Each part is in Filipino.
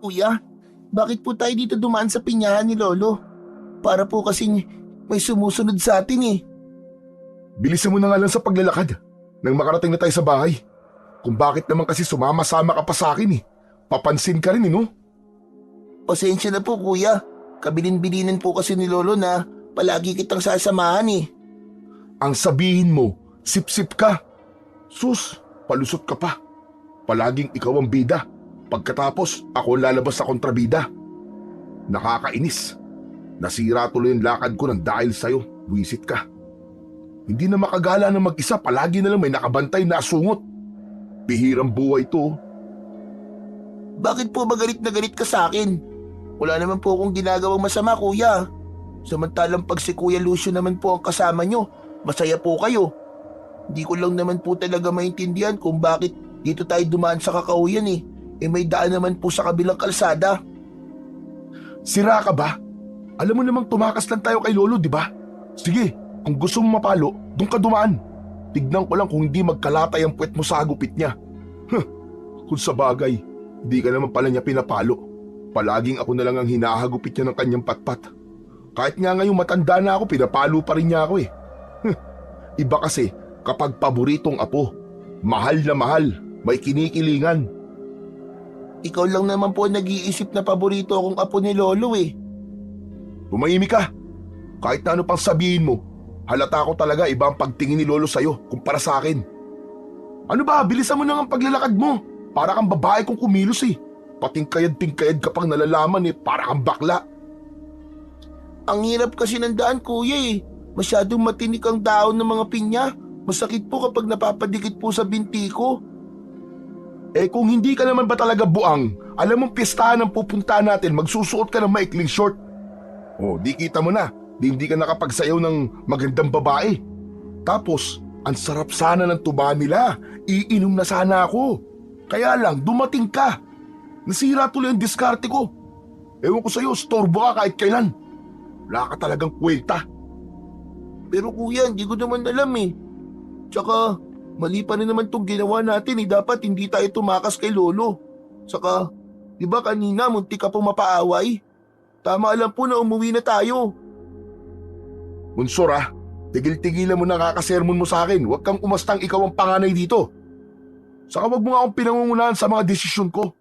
Kuya, bakit po tayo dito dumaan sa pinyahan ni Lolo? Para po kasing may sumusunod sa atin eh. Bilisan mo na nga lang sa paglalakad nang makarating na tayo sa bahay. Kung bakit naman kasi sumama-sama ka pa sa akin eh. Papansin ka rin no? Pasensya na po kuya. Kabilin-bilinin po kasi ni Lolo na palagi kitang sasamahan eh. Ang sabihin mo, sip-sip ka. Sus, palusot ka pa. Palaging ikaw ang bida. Pagkatapos, ako ang lalabas sa kontrabida. Nakakainis. Nasira tuloy ang lakad ko nang dahil sa'yo. Buwisit ka. Hindi na makagala na mag-isa, palagi na lang may nakabantay na asungot. Bihirang buhay to. Bakit po ba galit na galit ka sa akin? Wala naman po akong ginagawang masama kuya. Samantalang pag si Kuya Lucio naman po ang kasama nyo, masaya po kayo. Hindi ko lang naman po talaga maintindihan kung bakit dito tayo dumaan sa Kakauyan eh. May daan naman po sa kabilang kalsada. Sira ka ba? Alam mo namang tumakas lang tayo kay Lolo, di ba? Sige, kung gusto mo mapalo, doon ka dumaan. Tignan ko lang kung hindi magkalatay ang puwet mo sa agupit niya. Kung sa bagay, hindi ka naman pala niya pinapalo. Palaging ako na lang ang hinahagupit niya ng kanyang patpat. Kahit nga ngayong matanda na ako, pinapalo pa rin niya ako eh. Iba kasi kapag paboritong apo. Mahal na mahal, may kinikilingan. Ikaw lang naman po nag-iisip na paborito akong apo ni Lolo eh. Tumahimik ka. Kahit na ano pang sabihin mo, halata ko talaga iba ang pagtingin ni Lolo sa'yo kumpara sa akin. Ano ba, bilisan mo na ang paglalakad mo. Para kang babae kung kumilos eh. Patingkayad-tingkayad ka pang nalalaman eh, para kang bakla. Ang hirap kasi ng daan kuya eh. Masyadong matinik ang daon ng mga pinya. Masakit po kapag napapadikit po sa binti ko. Eh kung hindi ka naman ba talaga buang, alam mong piestahan ang pupunta natin, magsusuot ka ng maikling short. Oh, di kita mo na, hindi ka nakapagsayaw ng magandang babae. Tapos, ang sarap sana ng tuba nila, iinom na sana ako. Kaya lang, dumating ka. Nasira tuloy ang diskarte ko. Ewan ko sa'yo, storbo ka kahit kailan. Wala ka talagang kwenta. Pero kuya, hindi ko naman alam eh. Tsaka, mali pa rin naman itong ginawa natin eh. Dapat hindi tayo tumakas kay Lolo. Saka, di ba kanina munti ka pong mapaaway? Tama lang po na umuwi na tayo. Munsor tigil-tigilan mo na kakasermon mo sa akin. Huwag kang umastang ikaw ang panganay dito. Saka wag mo nga akong pinangungunahan sa mga desisyon ko.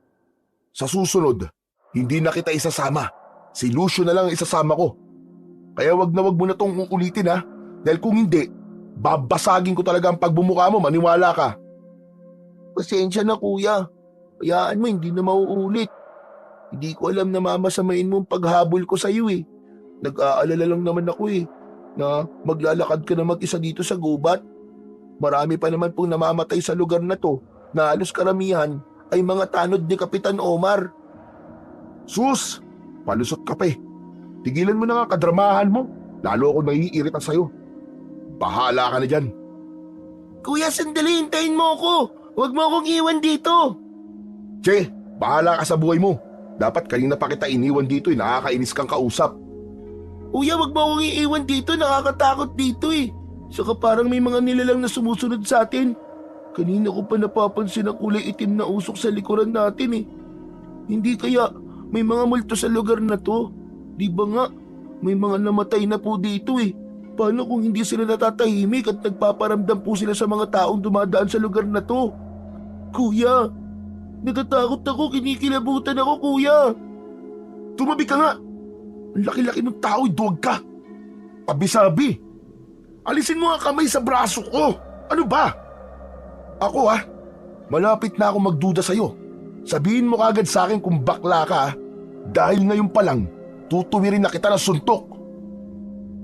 Sa susunod, hindi na kita isasama. Si Lucio na lang ang isasama ko. Kaya wag mo na tong uulitin Dahil kung hindi, babasagin ko talaga ang pagbumuka mo, maniwala ka. Pasensya na kuya. Hayaan mo, hindi na mauulit. Hindi ko alam na mamasamain mo ang paghabol ko sa iyo eh. Nag-aalala lang naman ako eh, na maglalakad ka na mag-isa dito sa gubat. Marami pa naman pong namamatay sa lugar na to, na halos karamihan ay mga tanod ni Kapitan Omar. Sus! Palusot ka pa eh. Tigilan mo na nga kadramahan mo. Lalo ako naiirita sa'yo. Bahala ka na dyan. Kuya, sandali, hintayin mo ako. Huwag mo akong iwan dito. Che, bahala ka sa buhay mo. Dapat kanina pa kita iniwan dito nakakainis kang kausap. Kuya, wag mo akong iiwan dito, nakakatakot dito eh. Saka parang may mga nilalang na sumusunod sa atin. Kanina ko pa napapansin ang kulay itim na usok sa likuran natin eh. Hindi kaya may mga multo sa lugar na to? Di ba nga, may mga namatay na po dito eh. Paano kung hindi sila natatahimik at nagpaparamdam po sila sa mga taong dumadaan sa lugar na to? Kuya, natatakot ako, kinikilabutan ako kuya. Tumabi ka nga. Ang laki-laki ng tao, duwag ka. Pabisabi. Alisin mo ang kamay sa braso ko. Ano ba? Ako malapit na ako magduda sa'yo. Sabihin mo kagad sa akin kung bakla ka dahil ngayon pa lang, tutuwirin na kita ng suntok.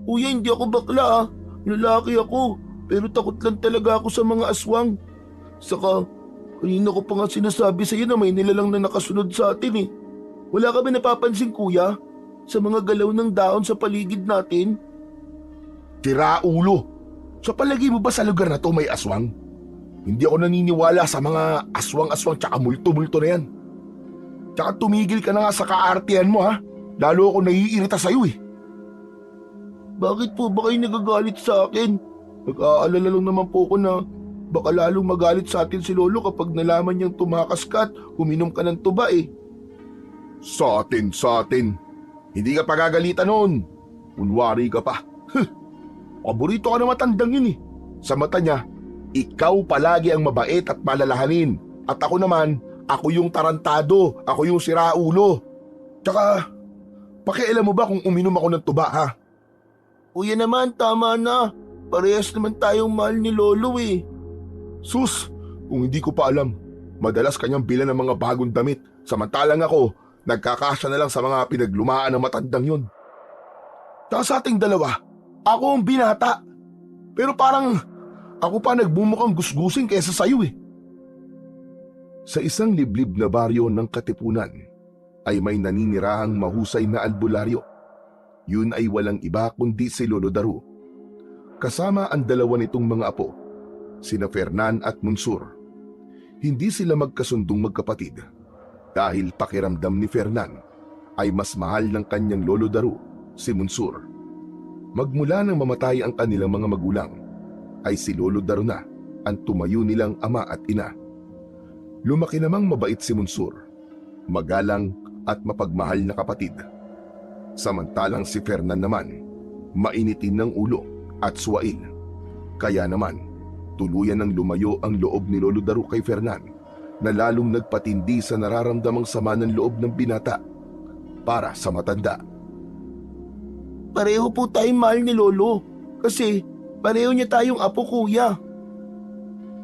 Kuya, hindi ako bakla Lalaki ako, pero takot lang talaga ako sa mga aswang. Saka, kanina ko pa nga sinasabi sa'yo na may nilalang na nakasunod sa atin eh. Wala ka ba napapansin kuya? Sa mga galaw ng daon sa paligid natin? Tira ulo. Sa palagi mo ba sa lugar na to may aswang? Hindi ako naniniwala sa mga aswang-aswang tsaka multo-multo na yan. Tsaka tumigil ka na nga sa kaartihan mo Lalo ako naiirita sa'yo eh. Bakit po ba kayo nagagalit sa akin? Nag-aalala lang naman po ko na baka lalong magalit sa atin si Lolo kapag nalaman niyang tumakas ka at uminom ka ng tuba eh. Sa atin. Hindi ka pagagalitan noon. Kunwari ka pa. Paborito ka na matandang yun eh. Sa mata niya, ikaw palagi ang mabait at malalahanin. At ako naman, ako yung tarantado, ako yung siraulo. Tsaka, pakialam mo ba kung uminom ako ng tuba ha? Kuya naman, tama na. Parehas naman tayong mahal ni Lolo eh. Sus, kung hindi ko pa alam, madalas kanyang bilan ng mga bagong damit. Samantalang ako, nagkakasya na lang sa mga pinaglumaan ng matandang yun. Tsaka sa ating dalawa, ako ang binata. Pero parang ako pa nagbumukhang gusgusin kaysa sayo eh. Sa isang liblib na baryo ng Katipunan ay may naninirahang mahusay na albularyo. Yun ay walang iba kundi si Lolo Daru. Kasama ang dalawa nitong mga apo, sina Fernan at Munsur. Hindi sila magkasundong magkapatid dahil pakiramdam ni Fernan ay mas mahal ng kanyang Lolo Daru, si Munsur. Magmula nang mamatay ang kanilang mga magulang, ay si Lolo Daru na ang tumayo nilang ama at ina. Lumaki namang mabait si Munsur, magalang at mapagmahal na kapatid. Samantalang si Fernan naman, mainitin ng ulo at suwail. Kaya naman, tuluyan ng lumayo ang loob ni Lolo Daru kay Fernan na lalong nagpatindi sa nararamdamang sama ng loob ng binata para sa matanda. Pareho po tayong mahal ni Lolo. Kasi pareho niya tayong apo, kuya.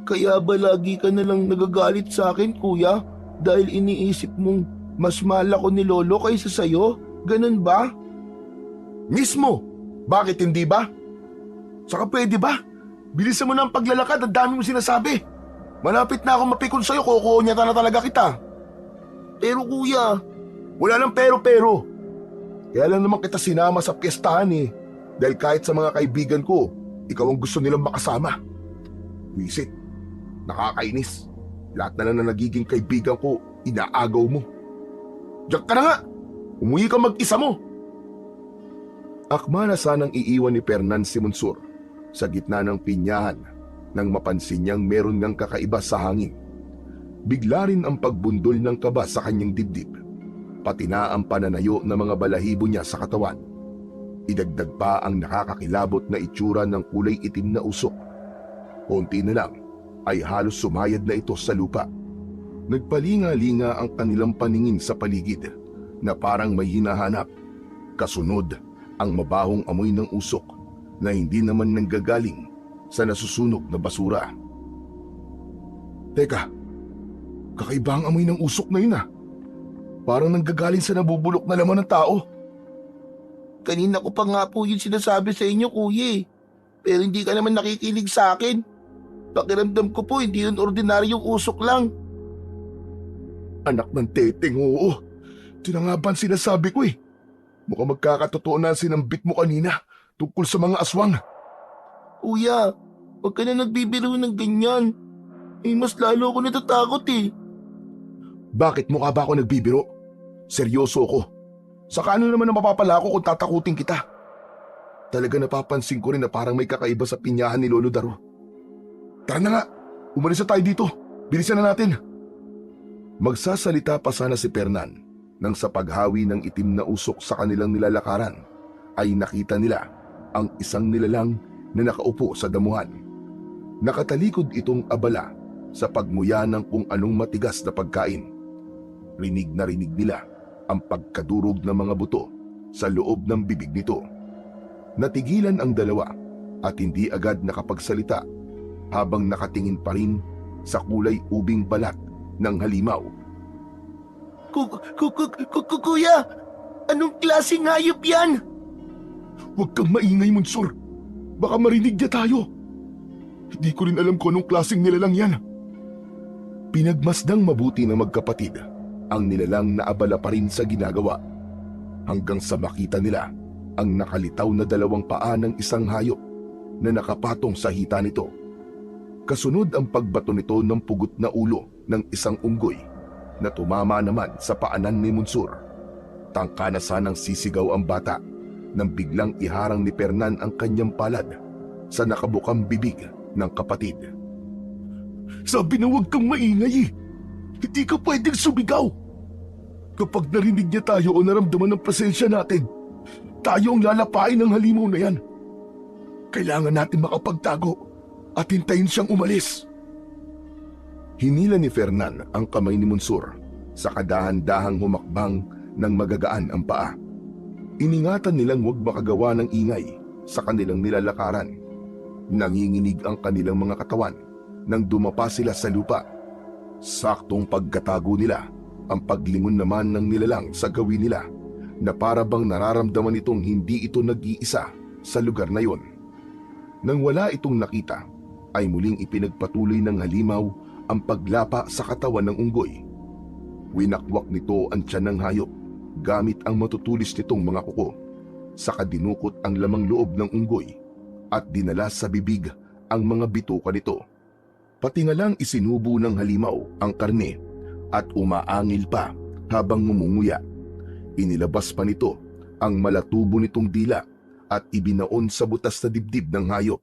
Kaya ba lagi ka na lang nagagalit sa akin, kuya? Dahil iniisip mong mas mahal ako ni Lolo kaysa sa'yo? Ganun ba? Mismo! Bakit hindi ba? Saka pwede ba? Bilisan mo na ang paglalakad, ang dami mo sinasabi. Malapit na ako mapikon sa'yo, kukunyata na talaga kita. Pero kuya, Wala nang pero-pero. Kaya lang naman kita sinama sa piyestahan eh. Dahil kahit sa mga kaibigan ko, ikaw ang gusto nilang makasama. Wisit, nakakainis. Lahat na lang na nagiging kaibigan ko, inaagaw mo. Diyan ka na nga! Umuwi ka mag-isa mo! Akma na sanang iiwan ni Fernan si Munsur sa gitna ng pinyahan nang mapansin niyang meron ngang kakaiba sa hangin. Bigla rin ang pagbundol ng kaba sa kanyang dibdib, pati na ang pananayo ng mga balahibo niya sa katawan. Idagdag pa ang nakakakilabot na itsura ng kulay itim na usok. Konti na lang ay halos sumayad na ito sa lupa. Nagpalinga-linga ang kanilang paningin sa paligid na parang may hinahanap. Kasunod ang mabahong amoy ng usok na hindi naman nanggagaling sa nasusunog na basura. Teka, kakaiba ang amoy ng usok na yun ah. Parang nanggagaling sa nabubulok na laman ng tao. kanina ko pa nga po yun sinasabi sa inyo, kuya eh. Pero hindi ka naman nakikinig sa akin. Pakiramdam ko po hindi yun ordinaryong usok lang. Anak ng teteng, oo. Ito na nga ba ang sinasabi ko eh. Mukhang magkakatotoo na ang sinambit mo kanina tungkol sa mga aswang. Kuya, huwag ka na nagbibiro ng ganyan. Mas lalo ako natatakot eh. Bakit mukha ba ako nagbibiro? Seryoso ako. Saka ano naman ang mapapala ko kung tatakutin kita? Talaga napapansin ko rin na parang may kakaiba sa pinyahan ni Lolo Daru. Tara na nga, umalis na tayo dito. Bilisan na natin. Magsasalita pa sana si Fernan nang sa paghawi ng itim na usok sa kanilang nilalakaran ay nakita nila ang isang nilalang na nakaupo sa damuhan. Nakatalikod itong abala sa pagmuya ng kung anong matigas na pagkain. Rinig na rinig nila ang pagkadurog ng mga buto sa loob ng bibig nito. Natigilan ang dalawa at hindi agad nakapagsalita habang nakatingin pa rin sa kulay ubing balat ng halimaw. Kuya, anong klaseng hayop yan? Huwag kang maingay, Munsur. Baka marinig niya tayo. Hindi ko rin alam kung anong klaseng nilalang yan. Pinagmasdang mabuti ng magkapatid ang nilalang na abala pa rin sa ginagawa hanggang sa makita nila ang nakalitaw na dalawang paa ng isang hayop na nakapatong sa hita nito. Kasunod ang pagbato nito ng pugot na ulo ng isang unggoy na tumama naman sa paanan ni Munsur. Tangka na sanang sisigaw ang bata nang biglang iharang ni Fernan ang kanyang palad sa nakabukang bibig ng kapatid. Sabi na huwag kang maingay eh. Hindi ka pwedeng sumigaw. Kapag narinig niya tayo o naramdaman ng presensya natin, tayo ang lalapain ng halimaw na yan. Kailangan natin makapagtago at hintayin siyang umalis. Hinila ni Fernan ang kamay ni Monsur sa kadahan-dahang humakbang ng magagaan ang paa. Iningatan nilang huwag makagawa ng ingay sa kanilang nilalakaran. Nanginginig ang kanilang mga katawan nang dumapa sila sa lupa. Saktong pagkatago nila, ang paglingon naman ng nilalang sa gawin nila na para bang nararamdaman itong hindi ito nag-iisa sa lugar na yon. Nang wala itong nakita, ay muling ipinagpatuloy ng halimaw ang paglapa sa katawan ng unggoy. Winakwak nito ang tiyan ng hayop gamit ang matutulis nitong mga kuko. Saka dinukot ang lamang loob ng unggoy at dinala sa bibig ang mga bituka nito. Pati nga lang isinubo ng halimaw ang karne at umaangil pa habang ngumunguya. Inilabas pa nito ang malatubo nitong dila at ibinaon sa butas na dibdib ng hayop.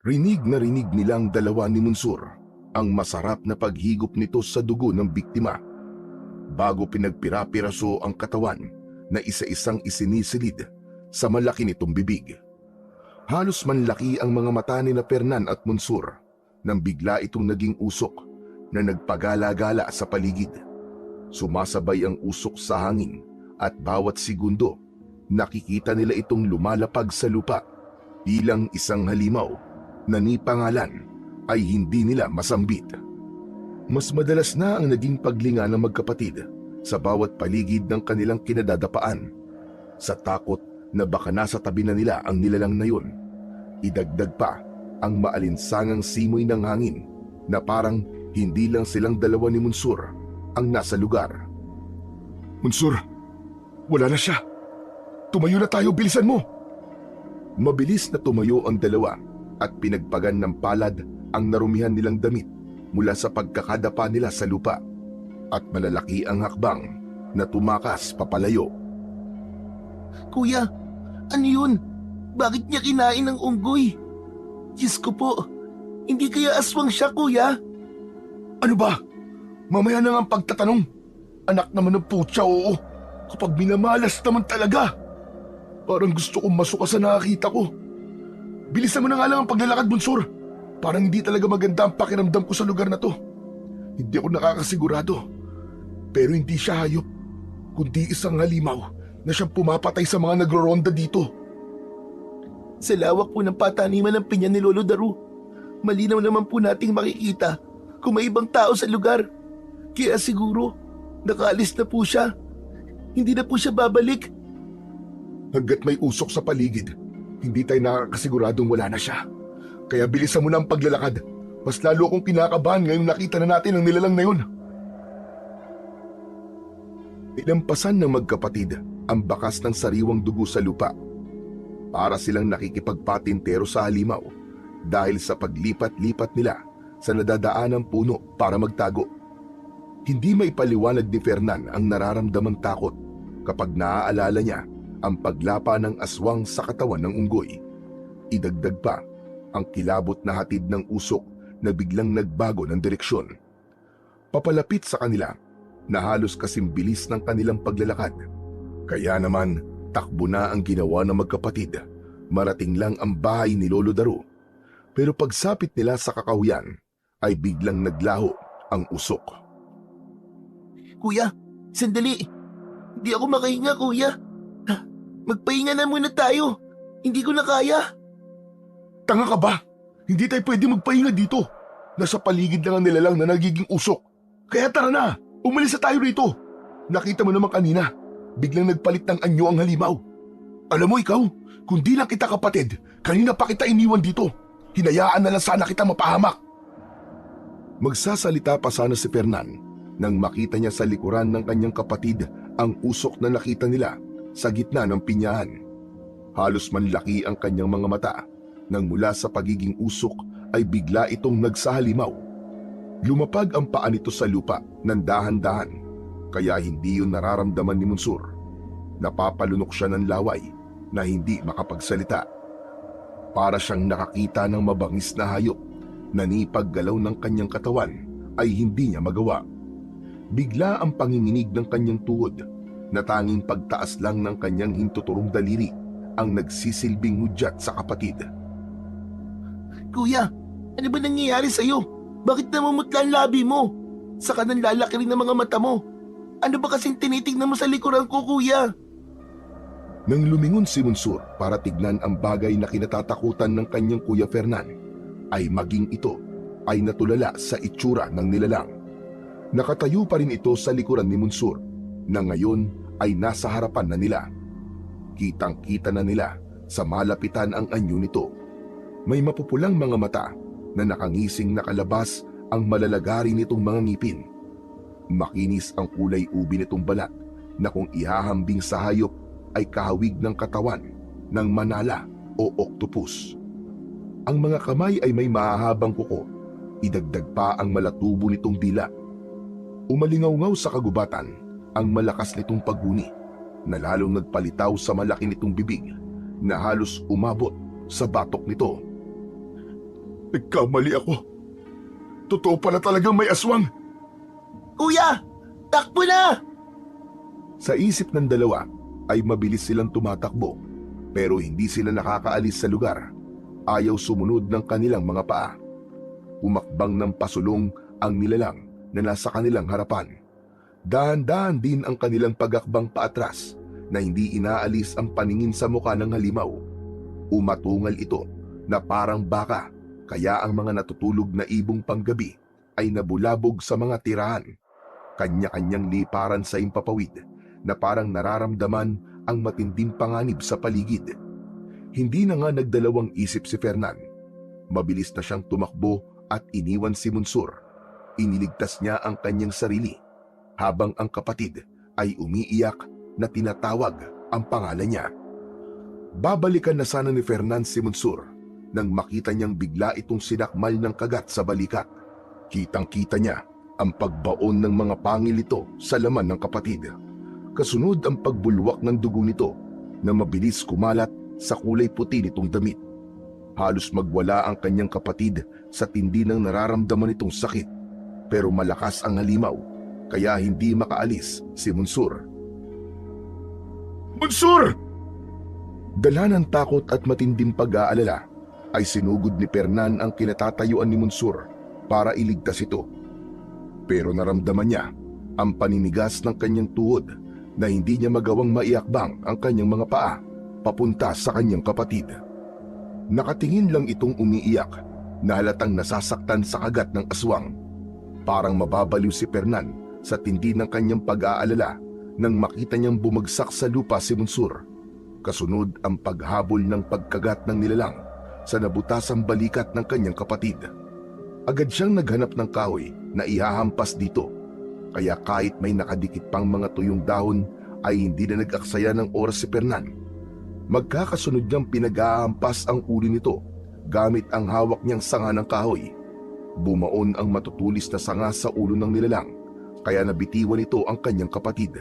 Rinig na rinig nilang dalawa ni Monsur ang masarap na paghigop nito sa dugo ng biktima. Bago pinagpira-piraso ang katawan na isa-isang isinisilid sa malaki nitong bibig. Halos manlaki ang mga mata ni na Fernan at Monsur nang bigla itong naging usok na nagpagala-gala sa paligid. Sumasabay ang usok sa hangin at bawat segundo nakikita nila itong lumalapag sa lupa bilang isang halimaw na ni pangalan ay hindi nila masambit. Mas madalas na ang naging paglinga ng magkapatid sa bawat paligid ng kanilang kinadadapaan. Sa takot na baka nasa tabi na nila ang nilalang na yun, idagdag pa ang maalinsangang simoy ng hangin na parang hindi lang silang dalawa ni Monsur ang nasa lugar. Monsur, wala na siya. Tumayo na tayo, bilisan mo! Mabilis na tumayo ang dalawa at pinagpagan ng palad ang narumihan nilang damit mula sa pagkakadapa nila sa lupa at malalaki ang hakbang na tumakas papalayo. Kuya, ano yun? Bakit niya kinain ng unggoy? Diyos ko po, hindi kaya aswang siya, kuya? Ano ba? Mamaya na nga ang pagtatanong. Anak naman ng putya, oo. Kapag minamalas naman talaga. Parang gusto kong masuka sa nakakita ko. Bilisan mo na nga lang ang paglalakad, Monsur. Parang hindi talaga maganda ang pakiramdam ko sa lugar na to. Hindi ako nakakasigurado. Pero hindi siya hayop, kundi isang halimaw na siyang pumapatay sa mga nagroronda dito. Sa lawak po ng pataniman ng pinya ni Lolo Daru, malinaw naman po nating makikita kung may ibang tao sa lugar. Kaya siguro, nakaalis na po siya. Hindi na po siya babalik. Hanggat may usok sa paligid, hindi tayo nakakasiguradong wala na siya. Kaya bilisan mo na ang paglalakad. Mas lalo akong kinakabahan ngayong nakita na natin ang nilalang na yun. Inampasan ng magkapatid ang bakas ng sariwang dugo sa lupa. Para silang nakikipagpatintero sa halimaw dahil sa paglipat-lipat nila sa nadadaanang puno para magtago. Hindi maipaliwanag ni Fernan ang nararamdamang takot kapag naaalala niya ang paglapa ng aswang sa katawan ng unggoy. Idagdag pa ang kilabot na hatid ng usok na biglang nagbago ng direksyon. Papalapit sa kanila na halos kasing bilis ng kanilang paglalakad. Kaya naman, takbo na ang ginawa ng magkapatid. Marating lang ang bahay ni Lolo Daru. Pero pagsapit nila sa kakahuyan, ay biglang naglaho ang usok. Kuya, sandali. Hindi ako makahinga, kuya. Magpahinga na muna tayo. Hindi ko na kaya. Tanga ka ba? Hindi tayo pwede magpahinga dito. Nasa paligid lang ang nilalang na nagiging usok. Kaya tara na, umalis na tayo rito. Nakita mo naman kanina, biglang nagpalit ng anyo ang halimaw. Alam mo ikaw, kung di lang kita kapatid, kanina pa kita iniwan dito. Hinayaan na lang sana kita mapahamak. Magsasalita pa sana si Fernan nang makita niya sa likuran ng kanyang kapatid ang usok na nakita nila sa gitna ng pinyahan. Halos manlaki ang kanyang mga mata nang mula sa pagiging usok ay bigla itong nagsahalimaw. Lumapag ang paa nito sa lupa ng dahan-dahan, kaya hindi yun nararamdaman ni Monsur. Napapalunok siya ng laway na hindi makapagsalita. Para siyang nakakita ng mabangis na hayop na ni paggalaw ng kanyang katawan ay hindi niya magawa. Bigla ang panginginig ng kanyang tuhod na tanging pagtaas lang ng kanyang hintuturong daliri ang nagsisilbing hudyat sa kapatid. Kuya, ano ba nangyayari sa'yo? Bakit namumutla ang labi mo? Saka nang lalaki rin ng mga mata mo. Ano ba kasing tinitignan mo sa likuran ko, kuya? Nang lumingon si Monsur para tignan ang bagay na kinatatakutan ng kanyang kuya Fernan, ay maging ito ay natulala sa itsura ng nilalang. Nakatayo pa rin ito sa likuran ni Monsur na ngayon ay nasa harapan na nila. Kitang-kita na nila sa malapitan ang anyo nito. May mapupulang mga mata na nakangising nakalabas ang malalagari nitong mga ngipin. Makinis ang kulay ubi nitong balat na kung ihahambing sa hayop ay kahawig ng katawan ng manala o octopus. Ang mga kamay ay may mahahabang kuko, idagdag pa ang malatubo nitong dila. Umalingaw-ngaw sa kagubatan ang malakas nitong paghuni na lalong nagpalitaw sa malaki nitong bibig na halos umabot sa batok nito. Nagkamali ako. Totoo pala talagang may aswang. Kuya, takbo na! Sa isip ng dalawa ay mabilis silang tumatakbo pero hindi sila nakakaalis sa lugar. Ayaw sumunod ng kanilang mga paa. Umakbang ng pasulong ang nilalang na nasa kanilang harapan. Dahan-dahan din ang kanilang pagakbang paatras na hindi inaalis ang paningin sa muka ng halimaw. Umatungal ito na parang baka, kaya ang mga natutulog na ibong panggabi ay nabulabog sa mga tirahan. Kanya-kanyang liparan sa impapawid na parang nararamdaman ang matinding panganib sa paligid. Hindi na nga nagdalawang isip si Fernan. Mabilis na siyang tumakbo at iniwan si Monsur. Iniligtas niya ang kanyang sarili habang ang kapatid ay umiiyak na tinatawag ang pangalan niya. Babalikan na sana ni Fernan si Monsur nang makita niyang bigla itong sinakmal ng kagat sa balikat. Kitang-kita niya ang pagbaon ng mga pangil ito sa laman ng kapatid. Kasunod ang pagbulwak ng dugo nito na mabilis kumalat sa kulay puti nitong damit. Halos magwala ang kanyang kapatid sa tindi ng nararamdaman nitong sakit, pero malakas ang halimaw kaya hindi makaalis si Monsur. Monsur! Dala ng takot at matinding pag-aalala ay sinugod ni Fernan ang kinatatayuan ni Monsur para iligtas ito. Pero naramdaman niya ang paninigas ng kanyang tuhod na hindi niya magawang maiakbang ang kanyang mga paa papunta sa kanyang kapatid. Nakatingin lang itong umiiyak na halatang nasasaktan sa kagat ng aswang. Parang mababaliw si Fernan sa tindi ng kanyang pag-aalala nang makita niyang bumagsak sa lupa si Monsur. Kasunod ang paghabol ng pagkagat ng nilalang sa nabutasang balikat ng kanyang kapatid. Agad siyang naghanap ng kahoy na ihahampas dito, kaya kahit may nakadikit pang mga tuyong dahon ay hindi na nag-aksaya ng oras si Fernan. Magkakasunod niyang pinag-ahampas ang ulo nito gamit ang hawak niyang sanga ng kahoy. Bumaon ang matutulis na sanga sa ulo ng nilalang, kaya nabitiwan ito ang kanyang kapatid.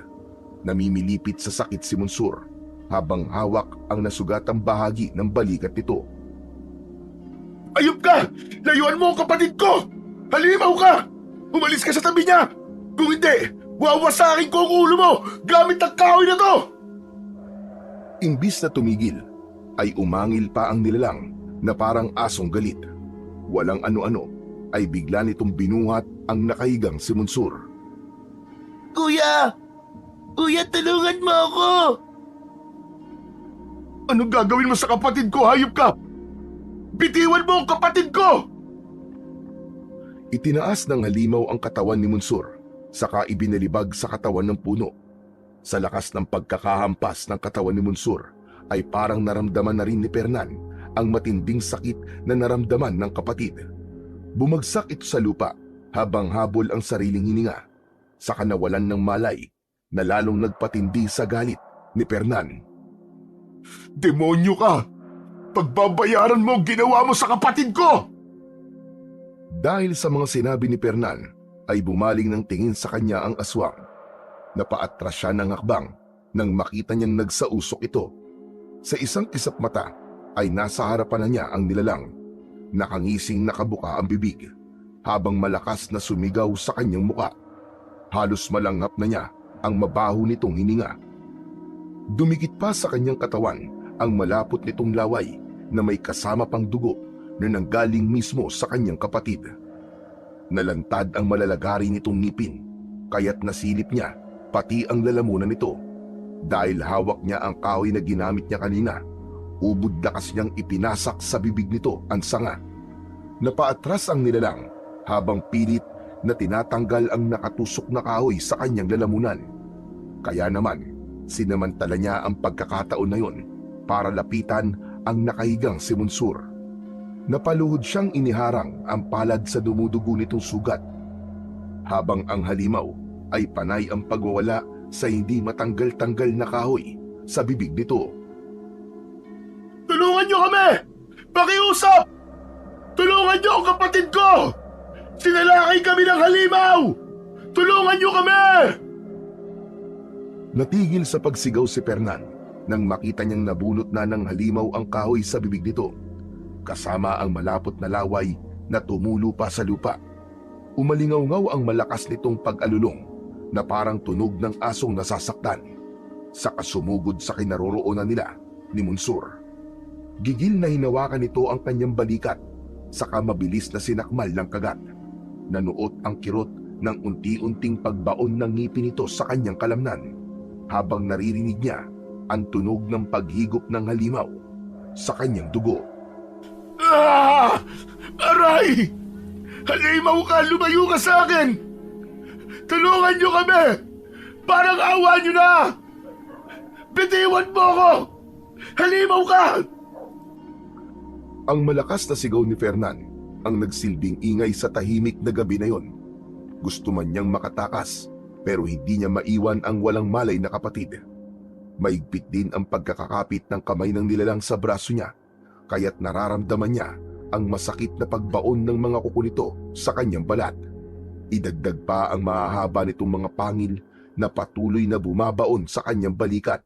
Namimilipit sa sakit si Monsur habang hawak ang nasugatang bahagi ng balikat nito. Ayop ka! Layuan mo ang kapatid ko! Halimaw ka! Umalis ka sa tabi niya! Kung hindi, wawasakin ko ang ulo mo gamit ang kahoy na to! Imbis na tumigil, ay umangil pa ang nilalang na parang asong galit. Walang ano-ano, ay bigla nitong binuhat ang nakahigang si Monsur. Kuya! Kuya, tulungan mo ako! Anong gagawin mo sa kapatid ko, hayop ka? Bitiwan mo ang kapatid ko! Itinaas ng halimaw ang katawan ni Monsur, saka ibinalibag sa katawan ng puno. Sa lakas ng pagkakahampas ng katawan ni Monsur, ay parang naramdaman na rin ni Fernan ang matinding sakit na naramdaman ng kapatid. Bumagsak ito sa lupa habang habol ang sariling hininga, saka nawalan ng malay na lalong nagpatindi sa galit ni Fernan. Demonyo ka! Pagbabayaran mo ang ginawa mo sa kapatid ko! Dahil sa mga sinabi ni Fernan, ay bumaling ng tingin sa kanya ang aswang. Napaatras siya ng hakbang nang makita niyang nagsausok ito. Sa isang kisap mata ay nasa harapan na niya ang nilalang. Nakangising nakabuka ang bibig habang malakas na sumigaw sa kanyang muka. Halos malanghap na niya ang mabaho nitong hininga. Dumikit pa sa kanyang katawan ang malapot nitong laway na may kasama pang dugo na nanggaling mismo sa kanyang kapatid. Nalantad ang malalagari nitong ngipin, kaya't nasilip niya pati ang lalamunan nito. Dahil hawak niya ang kahoy na ginamit niya kanina, ubod lakas niyang ipinasak sa bibig nito ang sanga. Napaatras ang nilalang habang pilit na tinatanggal ang nakatusok na kahoy sa kanyang lalamunan. Kaya naman, sinamantala niya ang pagkakataon na yon para lapitan ang nakahigang si Monsur. Napaluhod siyang iniharang ang palad sa dumudugo nitong sugat, habang ang halimaw ay panay ang pagwawala sa hindi matanggal-tanggal na kahoy sa bibig nito. Tulungan niyo kami! Pakiusap! Tulungan niyo ang kapatid ko! Sinalakay kami ng halimaw! Tulungan niyo kami! Natigil sa pagsigaw si Fernan nang makita niyang nabunot na ng halimaw ang kahoy sa bibig nito, kasama ang malapot na laway na tumulo pa sa lupa. Umalingaw-ngaw ang malakas nitong pag-alulong na parang tunog ng asong nasasaktan, saka sumugod sa kinaroroonan nila ni Monsur. Gigil na hinawakan nito ang kanyang balikat, saka mabilis na sinakmal ng kagat. Nanuot ang kirot ng unti-unting pagbaon ng ngipin nito sa kanyang kalamnan, habang naririnig niya ang tunog ng paghigop ng halimaw sa kanyang dugo. Ah! Aray! Halimaw ka! Lumayo ka sa akin! Tulungan niyo kami! Parang awa niyo na! Bitiwan mo ako! Halimaw ka! Ang malakas na sigaw ni Fernan ang nagsilbing ingay sa tahimik na gabi na yon. Gusto man niyang makatakas, pero hindi niya maiwan ang walang malay na kapatid. Maigpit din ang pagkakakapit ng kamay ng nilalang sa braso niya, kaya't nararamdaman niya ang masakit na pagbaon ng mga kuko nito sa kanyang balat. Idagdag pa ang mahahaba nitong mga pangil na patuloy na bumabaon sa kanyang balikat.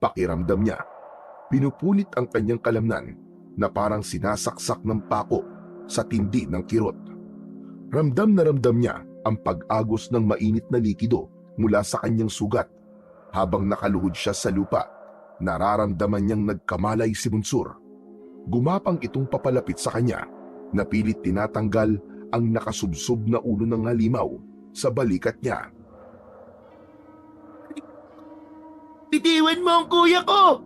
Pakiramdam niya, pinupunit ang kanyang kalamnan na parang sinasaksak ng pako sa tindi ng kirot. Ramdam na ramdam niya ang pag-agos ng mainit na likido mula sa kanyang sugat. Habang nakaluhod siya sa lupa, nararamdaman niyang nagkamalay si Monsur. Gumapang itong papalapit sa kanya, na pilit tinatanggal ang nakasubsob na ulo ng halimaw sa balikat niya. Bitiwan mo ang kuya ko!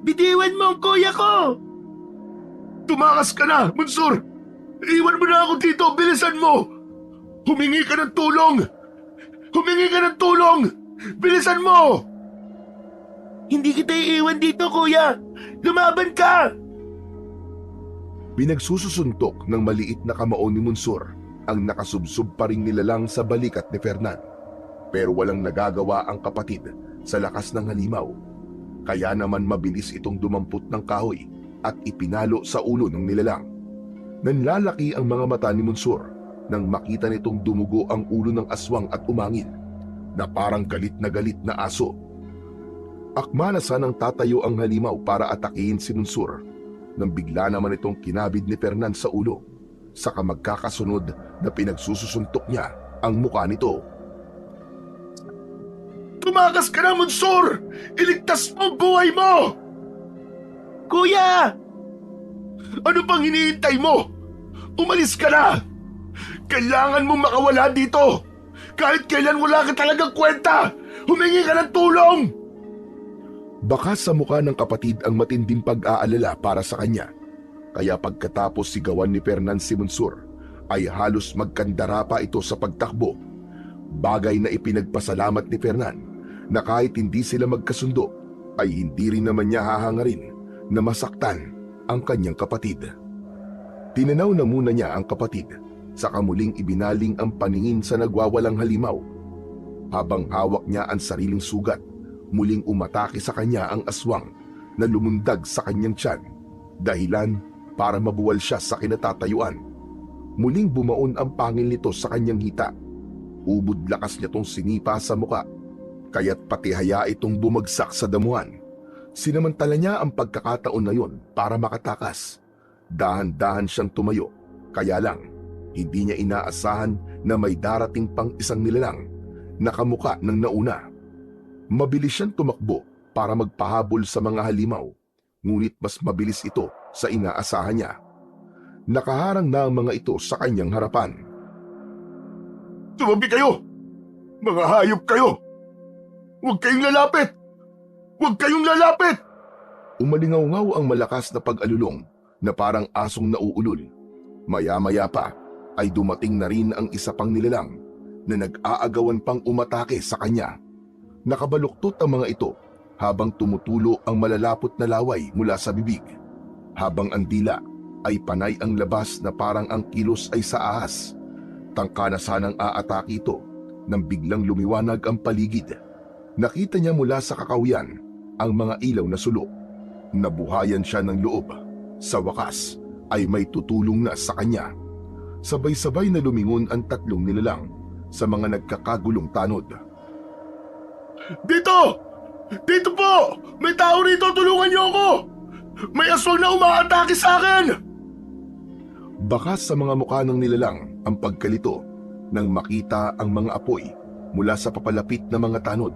Bitiwan mo ang kuya ko! Tumakas ka na, Monsur! Iwan mo na ako dito! Bilisan mo! Humingi ka ng tulong! Humingi ka ng tulong! Bilisan mo! Hindi kita iiwan dito, kuya! Lumaban ka! Pinagsususuntok ng maliit na kamao ni Monsur ang nakasubsob pa ring nilalang sa balikat ni Fernan. Pero walang nagagawa ang kapatid sa lakas ng halimaw. Kaya naman mabilis itong dumampot ng kahoy at ipinalo sa ulo ng nilalang. Nanlalaki ang mga mata ni Monsur nang makita nitong dumugo ang ulo ng aswang at umangil na parang galit na aso. Akma na sanang tatayo ang halimaw para atakihin si Monsur nang bigla naman itong kinabid ni Fernan sa ulo, saka magkakasunod na pinagsususuntok niya ang mukha nito. Tumakas ka na, Monsur! Iligtas mo ang buhay mo! Kuya! Ano pang hinihintay mo? Umalis ka na! Kailangan mong makawala dito! Kahit kailan wala ka talagang kwenta! Humingi ka ng tulong! Baka sa mukha ng kapatid ang matinding pag-aalala para sa kanya. Kaya pagkatapos sigawan ni Fernan si Monsur, ay halos magkandara pa ito sa pagtakbo. Bagay na ipinagpasalamat ni Fernan na kahit hindi sila magkasundo, ay hindi rin naman niya hahangarin na masaktan ang kanyang kapatid. Tinanaw na muna niya ang kapatid, saka muling ibinaling ang paningin sa nagwawalang halimaw. Habang hawak niya ang sariling sugat, muling umatake sa kanya ang aswang na lumundag sa kanyang tiyan, dahilan para mabuwal siya sa kinatatayuan. Muling bumaon ang pangil nito sa kanyang hita. Ubod lakas niya tong sinipa sa muka, kaya't pati haya itong bumagsak sa damuhan. Sinamantala niya ang pagkakataon na yon para makatakas. Dahan-dahan siyang tumayo, kaya lang hindi niya inaasahan na may darating pang isang nilalang nakamuka ng nauna. Mabilis siyang tumakbo para magpahabol sa mga halimaw, ngunit mas mabilis ito sa inaasahan niya. Nakaharang na ang mga ito sa kanyang harapan. "Tumabi kayo! Mga hayop kayo! Huwag kayong lalapit! Huwag kayong lalapit!" Umalingaw-ngaw ang malakas na pag-alulong na parang asong nauulol. Maya-maya pa ay dumating na rin ang isa pang nilalang na nag-aagawan pang umatake sa kanya. Nakabaluktot ang mga ito habang tumutulo ang malalapot na laway mula sa bibig, habang ang dila ay panay ang labas na parang ang kilos ay sa ahas. Tangka na sanang aatake ito nang biglang lumiwanag ang paligid. Nakita niya mula sa kakahuyan ang mga ilaw na sulok. Nabuhayan siya ng loob. Sa wakas ay may tutulong na sa kanya. Sabay-sabay na lumingon ang tatlong nilalang sa mga nagkakagulong tanod. "Dito! Dito po! May tao rito! Tulungan niyo ako! May aswang na umaatake sa akin!" Bakas sa mga mukha ng nilalang ang pagkalito nang makita ang mga apoy mula sa papalapit na mga tanod.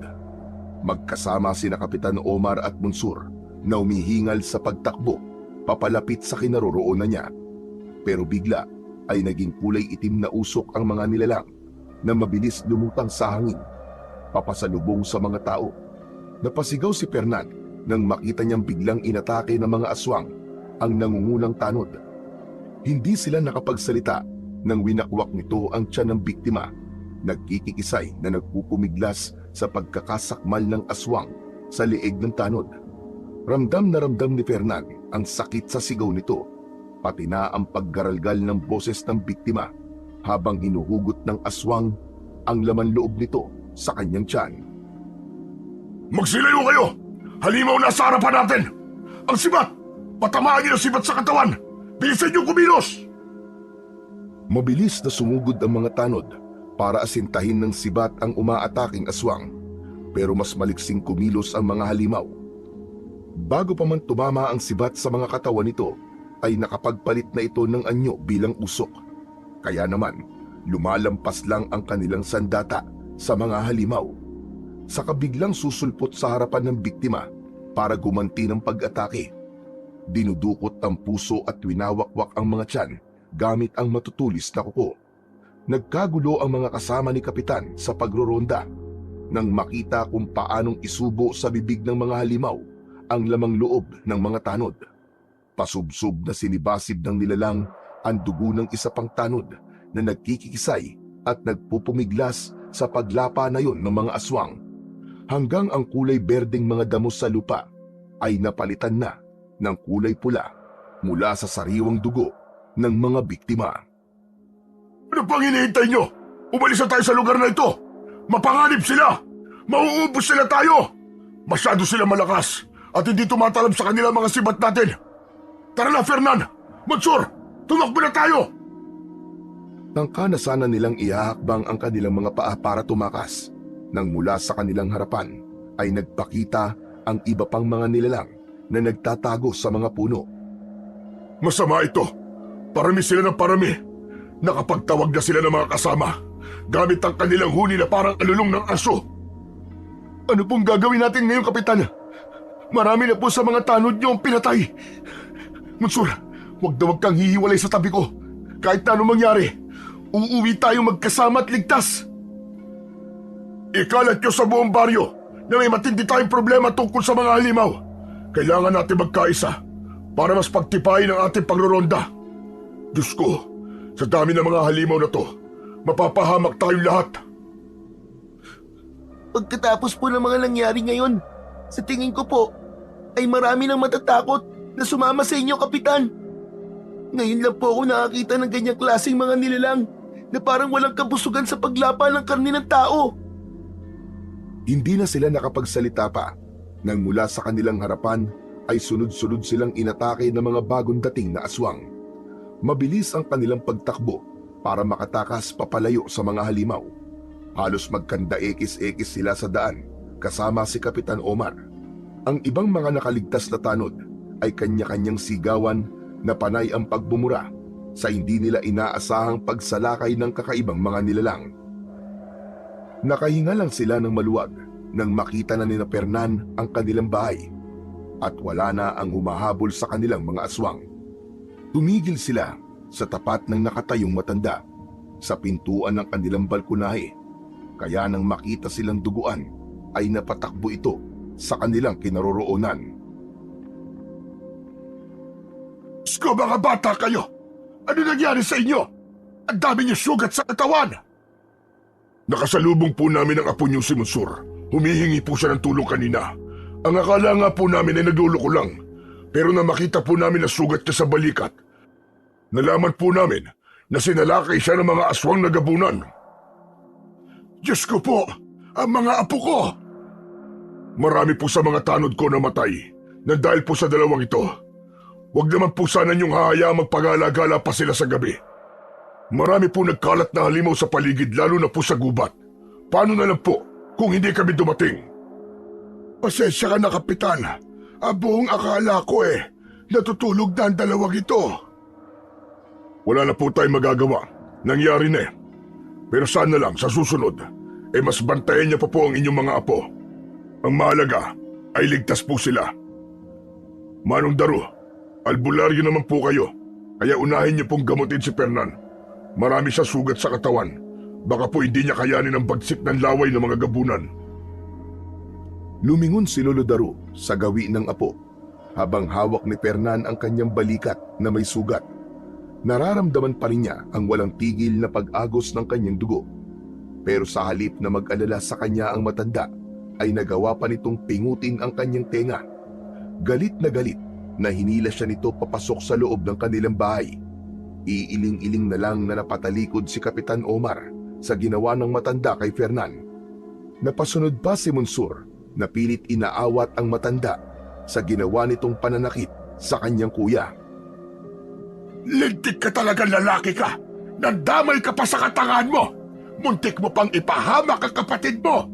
Magkasama sina Kapitan Omar at Munsur na umihingal sa pagtakbo papalapit sa kinaroroonan niya. Pero bigla ay naging kulay itim na usok ang mga nilalang na mabilis lumutang sa hangin, papasalubong sa mga tao. Napasigaw si Fernan nang makita niyang biglang inatake ng mga aswang ang nangungunang tanod. Hindi sila nakapagsalita nang winakwak nito ang tiyan ng biktima, nagkikikisay na nagpupumiglas sa pagkakasakmal ng aswang sa leeg ng tanod. Ramdam na ramdam ni Fernan ang sakit sa sigaw nito, pati na ang paggaralgal ng boses ng biktima habang hinuhugot ng aswang ang laman loob nito sa kanyang tiyan. "Magsilayo kayo! Halimaw na sa harapan natin! Ang sibat! Patamaan niyo ang sibat sa katawan! Bilisan niyo kumilos!" Mabilis na sumugod ang mga tanod para asintahin ng sibat ang umaataking aswang, pero mas maliksing kumilos ang mga halimaw. Bago pa man tumama ang sibat sa mga katawan nito, ay nakapagpalit na ito ng anyo bilang usok. Kaya naman, lumalampas lang ang kanilang sandata sa mga halimaw. Sa kabiglang susulpot sa harapan ng biktima para gumanti ng pag-atake, dinudukot ang puso at winawakwak ang mga tiyan gamit ang matutulis na kuko. Nagkagulo ang mga kasama ni Kapitan sa pagroronda nang makita kung paanong isubo sa bibig ng mga halimaw ang lamang loob ng mga tanod. Pasubsob na sinibasib ng nilalang ang dugo ng isa pang tanod na nagkikisay at nagpupumiglas sa paglapa na yon ng mga aswang, hanggang ang kulay berdeng mga damo sa lupa ay napalitan na ng kulay pula mula sa sariwang dugo ng mga biktima. "Ano pang hinihintay nyo? Umalis na tayo sa lugar na ito! Mapanganib sila! Mauubos sila tayo! Masyado sila malakas at hindi tumatalab sa kanila mga sibat natin! Tara na, Fernan! Mansur! Tumakbo na tayo!" Tangka na sana nilang ihahakbang ang kanilang mga paa para tumakas, nang mula sa kanilang harapan ay nagpakita ang iba pang mga nilalang na nagtatago sa mga puno. "Masama ito! Parami sila ng parami! Nakapagtawag na sila ng mga kasama gamit ang kanilang huni na parang alulong ng aso. Ano pong gagawin natin ngayon, Kapitan? Marami na po sa mga tanod niyo ang pinatay. Munsur, huwag na huwag kang hihiwalay sa tabi ko. Kahit na anong mangyari, uuwi tayong magkasama at ligtas. Ikalat niyo sa buong baryo na may matindi tayong problema tungkol sa mga halimaw. Kailangan natin magkaisa para mas pagtipayin ang ating pagroronda. Diyos ko, sa dami ng mga halimaw na to, mapapahamak tayong lahat." Pagkatapos po ng mga nangyari ngayon, sa tingin ko po, ay marami nang matatakot na sumama sa inyo, Kapitan. Ngayon lang po ako nakakita ng ganyang klaseng mga nilalang na parang walang kabusugan sa paglapa ng karne ng tao. Hindi na sila nakapagsalita pa nang mula sa kanilang harapan ay sunod-sunod silang inatake ng mga bagong dating na aswang. Mabilis ang kanilang pagtakbo para makatakas papalayo sa mga halimaw. Halos magkanda-ekis-ekis sila sa daan kasama si Kapitan Omar. Ang ibang mga nakaligtas na tanod ay kanya-kanyang sigawan na panay ang pagbumura sa hindi nila inaasahang pagsalakay ng kakaibang mga nilalang. Nakahinga lang sila ng maluwag nang makita na nina Fernan ang kanilang bahay at wala na ang humahabol sa kanilang mga aswang. Tumigil sila sa tapat ng nakatayong matanda sa pintuan ng kanilang balkonahe, kaya nang makita silang duguan ay napatakbo ito sa kanilang kinaroroonan. Sko, mga bata kayo! Ano nangyari sa inyo? Ang dami niyo sugat sa katawan! Nakasalubong po namin ang apo niyong si Monsur. Humihingi po siya ng tulong kanina. Ang akala nga po namin ay nagluloko lang. Pero na makita po namin na sugat niya sa balikat. Nalaman po namin na sinalakay siya ng mga aswang na gabunan. Diyos ko po, ang mga apo ko! Marami po sa mga tanod ko na matay na dahil po sa dalawang ito. Huwag naman po sana niyong hahayaang magpagala-gala pa sila sa gabi. Marami po nagkalat na halimaw sa paligid, lalo na po sa gubat. Paano na lang po kung hindi kami dumating? Pasensya ka na, Kapitan. Buong akala ko natutulog na ang dalawang ito. Wala na po tayong magagawa. Nangyari na eh. Pero sana lang sa susunod, mas bantayan niya pa po ang inyong mga apo. Ang mahalaga ay ligtas po sila. Manong Daru, albularyo naman po kayo, kaya unahin niyo pong gamutin si Fernan. Marami siya sugat sa katawan. Baka po hindi niya kayanin ang bagsik ng laway ng mga gabunan. Lumingon si Lolo Daru sa gawi ng apo habang hawak ni Fernan ang kanyang balikat na may sugat. Nararamdaman pa rin niya ang walang tigil na pag-agos ng kanyang dugo. Pero sa halip na mag-alala sa kanya ang matanda, ay nagawa pa nitong pingutin ang kanyang tenga. Galit na hinila siya nito papasok sa loob ng kanilang bahay. Iiling-iling na lang na napatalikod si Kapitan Omar sa ginawa ng matanda kay Fernan. Napasunod pa si Monsur na pilit inaawat ang matanda sa ginawa nitong pananakit sa kanyang kuya. Lintik ka talagang lalaki ka! Nandamay ka pa sa katangahan mo! Muntik mo pang ipahamak ang kapatid mo!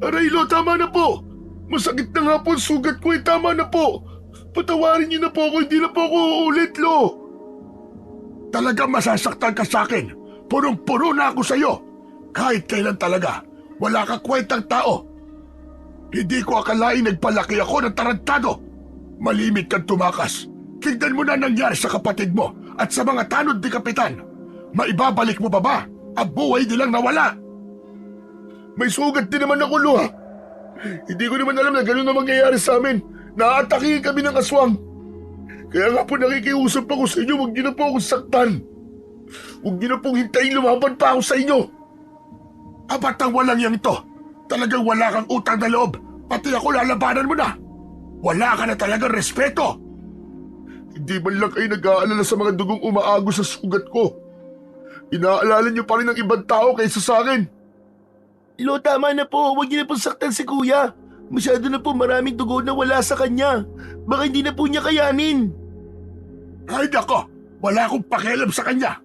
Aray, Lo, tama na po! Masakit na nga po ang sugat ko, tama na po! Patawarin niyo na po ako, hindi na po ako uulit, Lo! Talagang masasaktan ka sa akin. Punong-puno na ako sa iyo. Kahit kailan talaga, wala ka kwentang tao. Hindi ko akalain nagpalaki ako ng tarantado. Malimit kang tumakas. Tignan mo na nangyari sa kapatid mo at sa mga tanod ni Kapitan. Maibabalik mo pa ba ang buhay nilang nawala? May sugat din naman ako, Lo, ha? Hindi ko naman alam na gano'n na mangyayari sa amin. Naatakihin kami ng aswang. Kaya nga po nakikiusap ako sa inyo, huwag niyo na po akong saktan. Huwag niyo na pong hintayin lumaban pa ako sa inyo. Abatang walang yang ito. Talagang wala kang utang na loob. Pati ako lalabanan mo na. Wala ka na talagang respeto. Hindi man lang kayo nag-aalala sa mga dugong umaagos sa sugat ko. Inaalala niyo pa rin ang ibang tao kaysa sa akin. Lo, tama na po. Huwag niyo na pong saktan si Kuya. Masyado na po maraming dugo na wala sa kanya. Baka hindi na po niya kayanin. Ay nako, wala akong pakialam sa kanya.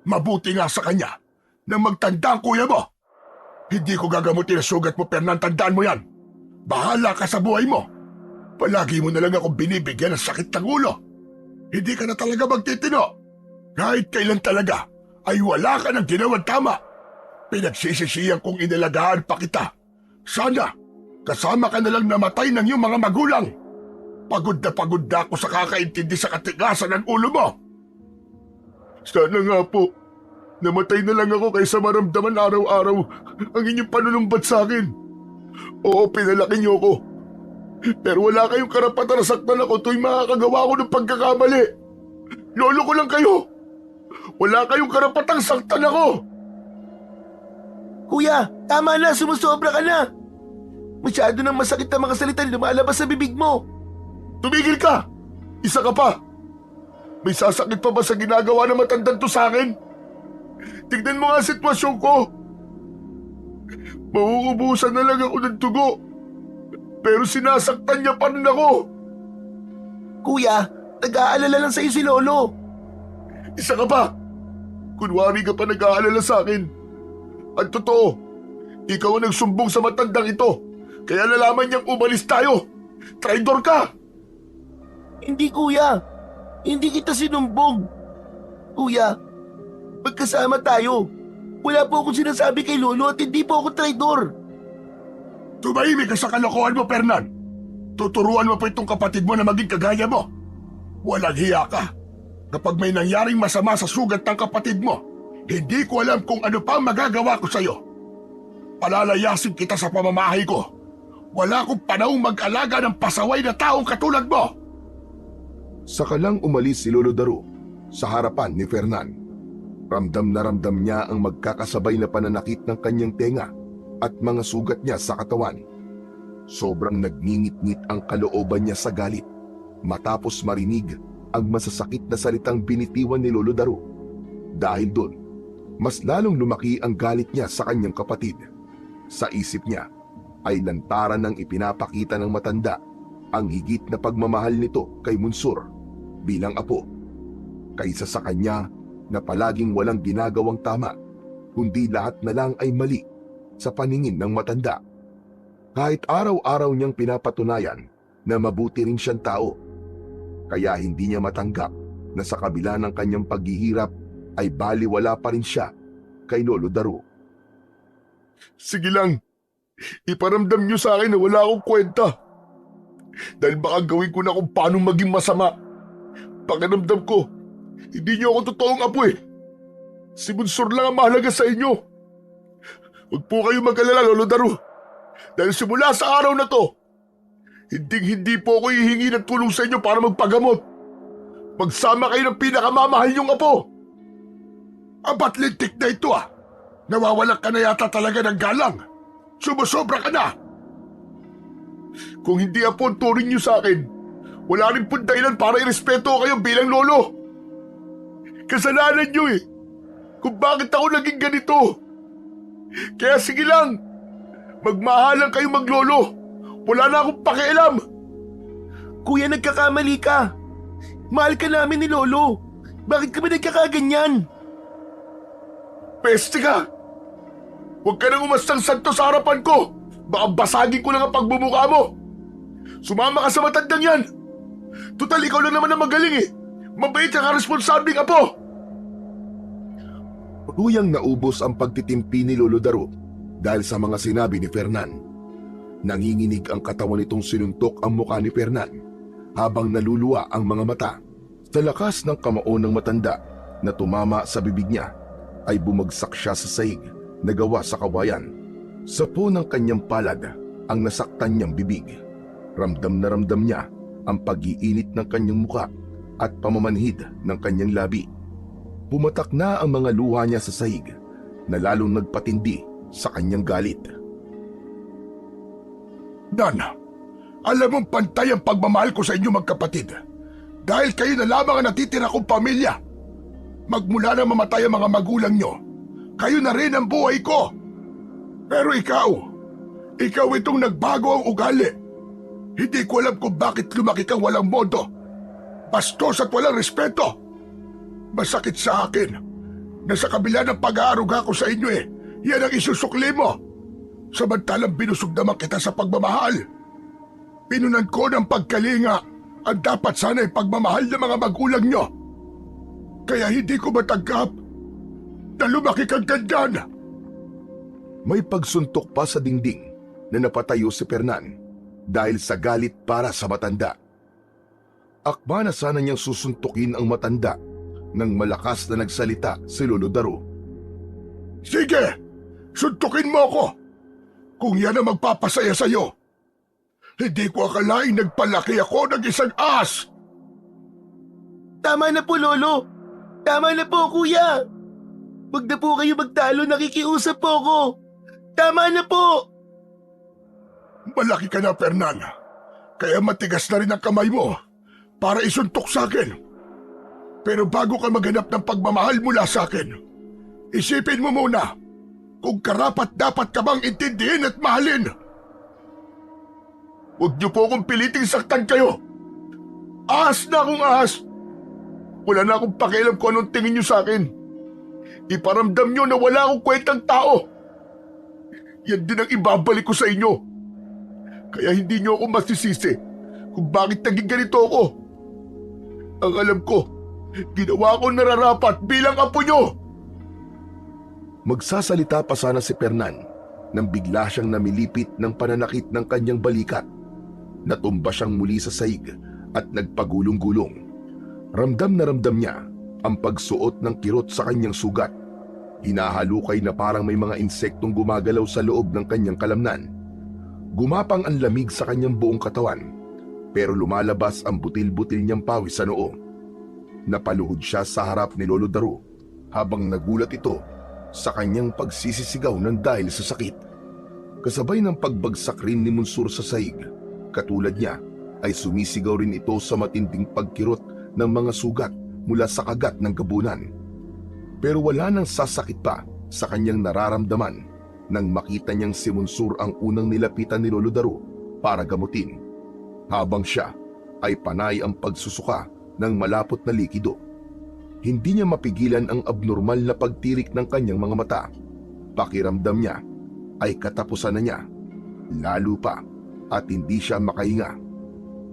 Mabuti nga sa kanya na magtanda ang kuya mo. Hindi ko gagamutin ang sugat mo, Fernan, tandaan mo yan. Bahala ka sa buhay mo. Palagi mo na lang akong binibigyan ng sakit ng ulo. Hindi ka na talaga magtitino. Kahit kailan talaga ay wala ka ng ginawang tama. Pinagsisisiyan kong inalagaan pa kita. Sana kasama ka na lang namatay ng iyong mga magulang. Pagod na ako sa kakaintindi sa katigasan ng ulo mo. Sana nga po, namatay na lang ako kaysa maramdaman araw-araw ang inyong panunumbat sa akin. Oo, pinalaki niyo ako. Pero wala kayong karapatan na saktan ako tuwing makakagawa ko ng pagkakamali. Lolo ko lang kayo. Wala kayong karapatang saktan ako. Kuya, tama na, sumusobra ka na. Masyado nang masakit na mga salita na lumalabas sa bibig mo. Tumigil ka! Isa ka pa! May sasakit pa ba sa ginagawa ng matandang to sa akin? Tignan mo nga ang sitwasyon ko. Mauubusan na lang ako ng dugo. Pero sinasaktan niya pa rin ako. Kuya, nag-aalala lang sa'yo si Lolo. Isa ka pa! Kunwari ka pa nag-aalala sa akin. Ang totoo, ikaw ang nagsumbong sa matandang ito. Kaya nalaman niyang umalis tayo. Traidor ka! Hindi, Kuya. Hindi kita sinumbong. Kuya, magkasama tayo. Wala po akong sinasabi kay Lolo at hindi po ako traidor. Tumahimik ka sa kalokohan mo, Fernan. Tuturuan mo pa itong kapatid mo na maging kagaya mo. Walang hiya ka. Kapag may nangyaring masama sa sugat ng kapatid mo, hindi ko alam kung ano pa ang magagawa ko sa'yo. Palalayasin kita sa pamamahay ko. Wala akong panahong mag-alaga ng pasaway na taong katulad mo. Saka lang umalis si Lolo Daro sa harapan ni Fernan. Ramdam na ramdam niya ang magkakasabay na pananakit ng kanyang tenga at mga sugat niya sa katawan. Sobrang nagngingit-ngit ang kalooban niya sa galit matapos marinig ang masasakit na salitang binitiwan ni Lolo Daro. Dahil doon, mas lalong lumaki ang galit niya sa kanyang kapatid. Sa isip niya ay lantaran ng ipinapakita ng matanda ang higit na pagmamahal nito kay Munsur bilang apo, kaysa sa kanya na palaging walang ginagawang tama, kundi lahat na lang ay mali sa paningin ng matanda. Kahit araw-araw niyang pinapatunayan na mabuti rin siyang tao, kaya hindi niya matanggap na sa kabila ng kanyang paghihirap ay baliwala pa rin siya kay Lolo Daro. Sige lang, iparamdam niyo sa akin na wala akong kwenta. Dahil baka gawin ko na kung paano maging masama. Pakiramdam ko, hindi niyo ako totoong apo eh. Si Bunsor lang ang mahalaga sa inyo. Huwag po kayo mag-alala, Lolo Daro. Dahil simula sa araw na to, hindi po ako hihingi ng tulong sa inyo para magpagamot. Magsama kayo ng pinakamamahal niyong apo. Abat lintik na ito ah. Nawawalan ka na yata talaga ng galang. Sumusobra ka na. Kung hindi apo ang turing niyo sa akin, wala rin pong dahilan para irespeto kayo bilang lolo. Kasalanan niyo eh, kung bakit ako naging ganito. Kaya sige lang, magmahalan kayo maglolo. Wala na akong pakialam. Kuya, nagkakamali ka. Mahal ka namin ni Lolo. Bakit kami nagkakaganyan? Peste ka! Huwag ka nang umastang santo sa harapan ko. Baka basagin ko lang ang pagbumuka mo. Sumama ka sa matandang yan. Tutal, ikaw lang naman ang magaling eh. Mabait ka responsabling apo. Tuluyang naubos ang pagtitimpi ni Lolo Daro dahil sa mga sinabi ni Fernan. Nanginginig ang katawan nitong sinuntok ang mukha ni Fernan habang naluluwa ang mga mata. Sa lakas ng kamao ng matanda na tumama sa bibig niya ay bumagsak siya sa sahig na gawa sa kawayan. Sa po ng kanyang palad ang nasaktan niyang bibig. Ramdam na ramdam niya ang pag-iinit ng kanyang muka at pamamanhid ng kanyang labi. Pumatak na ang mga luha niya sa sahig na lalong nagpatindi sa kanyang galit. Dan, alam mong pantay ang pagmamahal ko sa inyo magkapatid. Dahil kayo na lamang ang natitira kong pamilya. Magmula na mamatay ang mga magulang nyo, kayo na rin ang buhay ko. Pero ikaw itong nagbago ang ugali. Hindi ko alam kung bakit lumaki kang walang modo. Bastos at walang respeto. Masakit sa akin na sa kabila ng pag-aaruga ko sa inyo yan ang isusukli mo. Samantalang binusog naman kita sa pagmamahal. Pinunan ko ng pagkalinga ang dapat sana pagmamahal ng mga magulang nyo. Kaya hindi ko matanggap na lumaki kang ganyan. May pagsuntok pa sa dingding na napatayo si Fernan dahil sa galit para sa matanda. Akma na sana niyang susuntukin ang matanda nang malakas na nagsalita si Lolo Daro. Sige, suntukin mo ako. Kung yan ang magpapasaya sa'yo. Hindi ko akalaing nagpalaki ako ng isang ahas. Tama na po, Lolo. Tama na po, Kuya. Huwag na po kayo magtalo, nakikiusap po ako. Tama na po. Malaki ka na, Fernan. Kaya matigas na rin ang kamay mo para isuntok sa akin. Pero bago ka maghanap ng pagmamahal mula sa akin, isipin mo muna kung karapat-dapat ka bang intindihin at mahalin. Huwag niyo po akong piliting saktan kayo. Ahas na akong ahas. Wala na akong pakialam kung anong tingin niyo sa akin. Iparamdam niyo na wala akong kwentang tao. Yan din ang ibabalik ko sa inyo. Kaya hindi niyo ako masisisi kung bakit naging ganito ako. Ang alam ko, ginawa ko nararapat bilang apo niyo. Magsasalita pa sana si Fernan nang bigla siyang namilipit ng pananakit ng kanyang balikat. Natumba siyang muli sa sahig at nagpagulong-gulong. Ramdam na ramdam niya ang pagsuot ng kirot sa kanyang sugat. Hinahalukay na parang may mga insektong gumagalaw sa loob ng kanyang kalamnan. Gumapang ang lamig sa kanyang buong katawan, pero lumalabas ang butil-butil niyang pawis sa noo. Napaluhod siya sa harap ni Lolo Daru habang nagulat ito sa kanyang pagsisisigaw ng dahil sa sakit. Kasabay ng pagbagsak rin ni Munsur sa sahig, katulad niya ay sumisigaw rin ito sa matinding pagkirot ng mga sugat mula sa kagat ng gabunan. Pero wala nang sasakit pa sa kanyang nararamdaman nang makita niyang si Munsur ang unang nilapitan ni Lolo Daru para gamutin, habang siya ay panay ang pagsusuka ng malapot na likido. Hindi niya mapigilan ang abnormal na pagtirik ng kanyang mga mata. Pakiramdam niya ay katapusan na niya, lalo pa at hindi siya makahinga.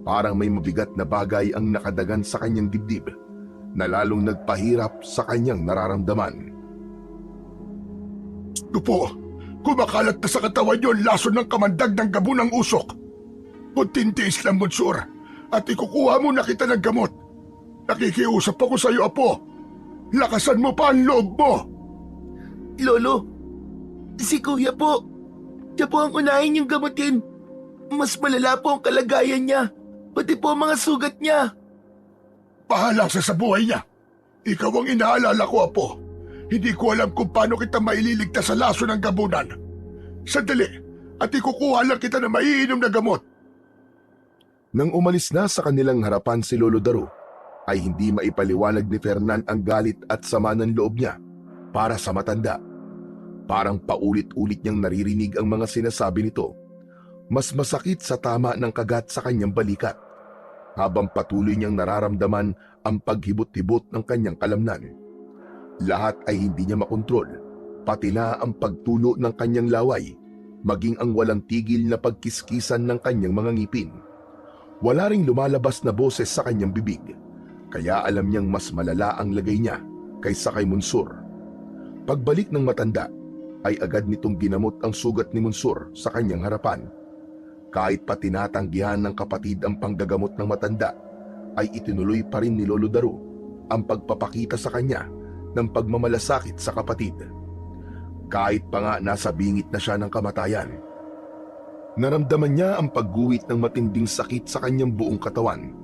Parang may mabigat na bagay ang nakadagan sa kanyang dibdib na lalong nagpahirap sa kanyang nararamdaman. Dupo, kumakalat na sa katawan niyo ang lason ng kamandag ng gabunang usok. Puntintiis lang, Munsur, at ikukuha mo na kita ng gamot. Nakikiusap ako sa iyo, Apo. Lakasan mo pa ang loob mo. Lolo, si Kuya po. Siya po ang unahin yung gamutin. Mas malala po ang kalagayan niya, pati po ang mga sugat niya. Bahala sa buhay niya. Ikaw ang inaalala ko, Apo. Hindi ko alam kung paano kita maililigtas sa laso ng gabunan. Sandali, at ikukuha lang kita na maiinom na gamot. Nang umalis na sa kanilang harapan si Lolo Daru, ay hindi maipaliwanag ni Fernan ang galit at sama ng loob niya para sa matanda. Parang paulit-ulit niyang naririnig ang mga sinasabi nito. Mas masakit sa tama ng kagat sa kanyang balikat, habang patuloy niyang nararamdaman ang paghibot-hibot ng kanyang kalamnan. Lahat ay hindi niya makontrol, pati na ang pagtulo ng kanyang laway, maging ang walang tigil na pagkiskisan ng kanyang mga ngipin. Wala ring lumalabas na boses sa kanyang bibig, kaya alam niyang mas malala ang lagay niya kaysa kay Munsur. Pagbalik ng matanda, ay agad nitong ginamot ang sugat ni Munsur sa kanyang harapan. Kahit pa tinatanggihan ng kapatid ang panggagamot ng matanda, ay itinuloy pa rin ni Lolo Daru ang pagpapakita sa kanya ng pagmamalasakit sa kapatid. Kahit pa nga nasa bingit na siya ng kamatayan, naramdaman niya ang pagguhit ng matinding sakit sa kanyang buong katawan,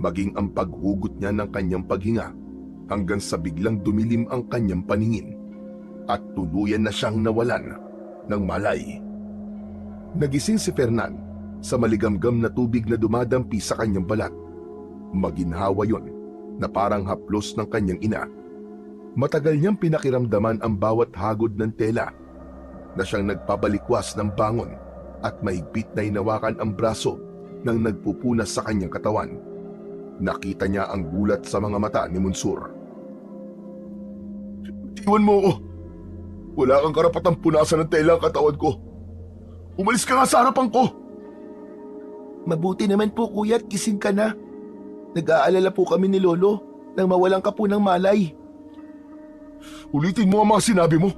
maging ang paghugot niya ng kanyang paghinga, hanggang sa biglang dumilim ang kanyang paningin at tuluyan na siyang nawalan ng malay. Nagising si Fernan sa maligamgam na tubig na dumadampi sa kanyang balat. Maginhawa yon na parang haplos ng kanyang ina. Matagal niyang pinakiramdaman ang bawat hagod ng tela, na siyang nagpabalikwas ng bangon at mahigpit na hinawakan ang braso ng nagpupunas sa kanyang katawan. Nakita niya ang gulat sa mga mata ni Munsur. Iwan mo ako. Wala kang karapatang punasan ng tela ang katawan ko. Umalis ka nga sa harapan ko. Mabuti naman po kuya at gising ka na. Nag-aalala po kami ni Lolo nang mawalan ka po ng malay. Ulitin mo ang mga sinabi mo.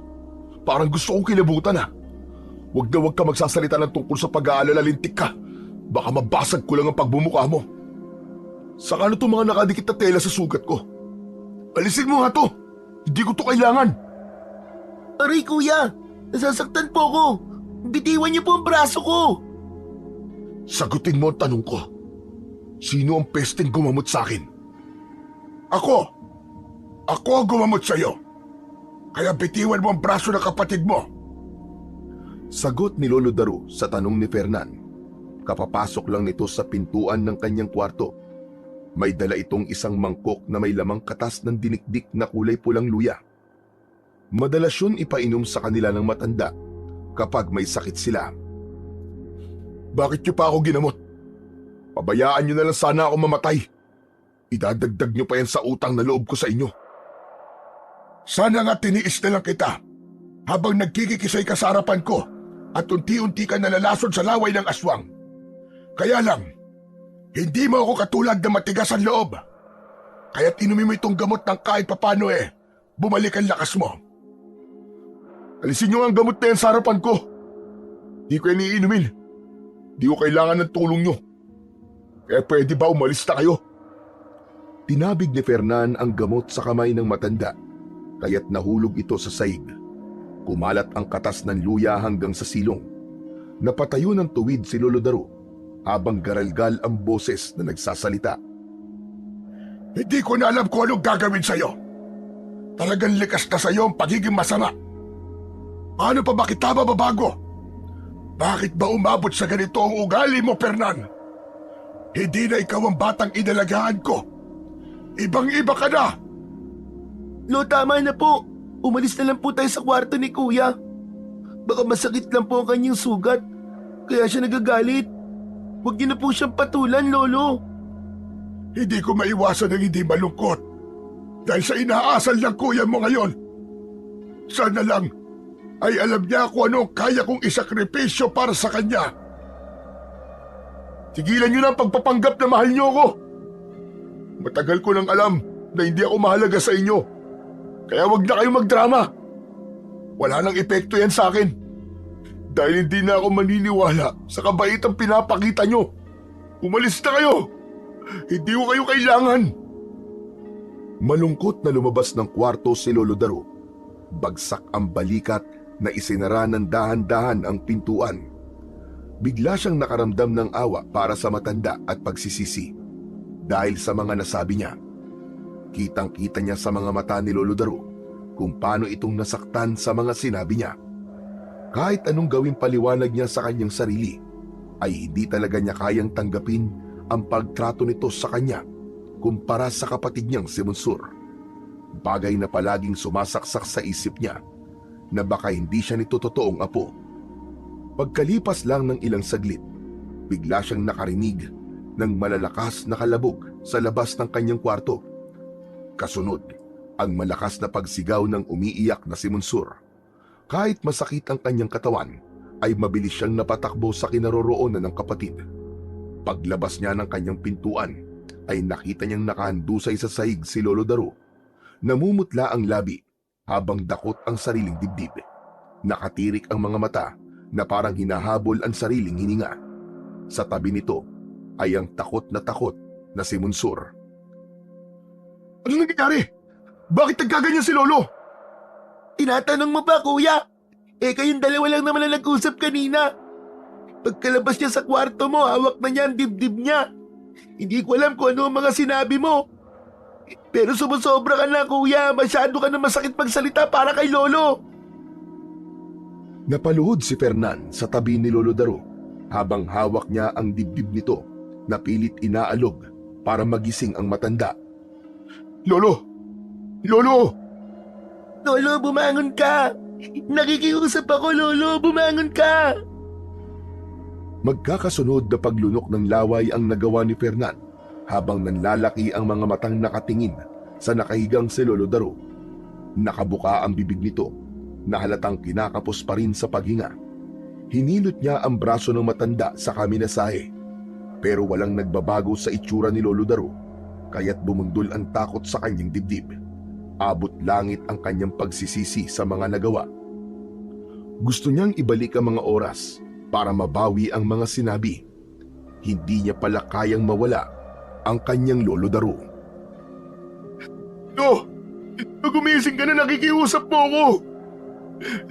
Parang gusto kong kilabutan ha. Huwag na huwag ka magsasalita ng tungkol sa pag-aalala, lintik ka. Baka mabasag ko lang ang pagbumuka mo. Saka ano itong mga nakadikit na tela sa sugat ko? Alisin mo nga to. Hindi ko to kailangan. Aray kuya, nasasaktan po ako. Bitiwan niyo po ang braso ko. Sagutin mo ang tanong ko. Sino ang pesteng gumamot sa akin? Ako. Ako ang gumamot sa iyo. Kaya bitiwan mo ang braso ng kapatid mo. Sagot ni Lolo Daru sa tanong ni Fernan. Kapapasok lang nito sa pintuan ng kanyang kwarto. May dala itong isang mangkok na may lamang katas ng dinikdik na kulay pulang luya. Madalas yun ipainom sa kanila ng matanda kapag may sakit sila. Bakit niyo pa ako ginamot? Pabayaan niyo na lang sana ako mamatay. Idadagdag niyo pa yan sa utang na loob ko sa inyo. Sana nga tiniis na lang kita habang nagkikikisay ka sa harapan ko at unti-unti ka nalalason sa laway ng aswang. Kaya lang, hindi mo ako katulad na matigas ang loob. Kaya't inumin mo itong gamot ng kahit papano bumalik ang lakas mo. Alisin niyo ang gamot na yan sa harapan ko. Di ko yan iinumin. Di ko kailangan ng tulong niyo. Kaya pwede ba umalis na kayo? Tinabig ni Fernan ang gamot sa kamay ng matanda, kaya't nahulog ito sa saig. Kumalat ang katas ng luya hanggang sa silong. Napatayo ng tuwid si Lolo Daro habang garalgal ang boses na nagsasalita. Hindi ko na alam kung anong gagawin sa'yo. Talagang likas na sa'yo ang pagiging masama. Paano pa ba kita mababago? Bakit ba umabot sa ganito ang ugali mo, Fernan? Hindi na ikaw ang batang inalagaan ko. Ibang-iba ka na! Lo, tama na po. Umalis na lang po tayo sa kwarto ni Kuya. Baka masakit lang po ang kanyang sugat. Kaya siya nagagalit. Huwag niyo na po siyang patulan, Lolo. Hindi ko maiwasan ng hindi malungkot. Dahil sa inaasal ng kuya mo ngayon. Sana lang ay alam niya kung ano ang kaya kong isakripisyo para sa kanya. Tigilan niyo na ang pagpapanggap na mahal niyo ako. Matagal ko nang alam na hindi ako mahalaga sa inyo. Kaya wag na kayong magdrama. Wala nang epekto yan sa akin. Dahil hindi na ako maniniwala sa kabaitang pinapakita nyo. Umalis na kayo. Hindi ko kayo kailangan. Malungkot na lumabas ng kwarto si Lolo Daro. Bagsak ang balikat na isinara ng dahan-dahan ang pintuan. Bigla siyang nakaramdam ng awa para sa matanda at pagsisisi. Dahil sa mga nasabi niya, kitang-kita niya sa mga mata ni Lolo Daro kung paano itong nasaktan sa mga sinabi niya. Kahit anong gawing paliwanag niya sa kanyang sarili, ay hindi talaga niya kayang tanggapin ang pagtrato nito sa kanya kumpara sa kapatid niyang si Monsur. Bagay na palaging sumasaksak sa isip niya na baka hindi siya nito totoong apo. Pagkalipas lang ng ilang saglit, bigla siyang nakarinig ng malalakas na kalabog sa labas ng kanyang kwarto. Kasunod, ang malakas na pagsigaw ng umiiyak na si Monsur. Kahit masakit ang kanyang katawan, ay mabilis siyang napatakbo sa kinaroroonan ng kapatid. Paglabas niya ng kanyang pintuan, ay nakita niyang nakahandusay sa sahig si Lolo Daro. Namumutla ang labi habang dakot ang sariling dibdib. Nakatirik ang mga mata na parang hinahabol ang sariling hininga. Sa tabi nito ay ang takot na si Monsur. Ano nangyayari? Bakit nagkaganyan si Lolo? Tinatanong mo ba, Kuya? Kayong dalawa lang naman na nag-usap kanina. Pagkalabas niya sa kwarto mo, hawak na niya ang dibdib niya. Hindi ko alam kung ano ang mga sinabi mo. Pero sumusobra ka na, Kuya. Masyado ka na masakit magsalita para kay Lolo. Napaluhod si Fernan sa tabi ni Lolo Daro habang hawak niya ang dibdib nito na pilit inaalog para magising ang matanda. Lolo! Lolo! Lolo, bumangon ka. Nakikiusap ako, Lolo. Bumangon ka. Magkakasunod na paglunok ng laway ang nagawa ni Fernan habang nanlalaki ang mga matang nakatingin sa nakahigang si Lolo Daro. Nakabuka ang bibig nito na halatang kinakapos pa rin sa paghinga. Hinilot niya ang braso ng matanda sa kaminasahe, pero walang nagbabago sa itsura ni Lolo Daro, kaya't bumundol ang takot sa kanyang dibdib. Abot langit ang kanyang pagsisisi sa mga nagawa. Gusto niyang ibalik ang mga oras para mabawi ang mga sinabi. Hindi niya pala kayang mawala ang kanyang Lolo Daro. Lo! Gumising ka na, nakikiusap po ako!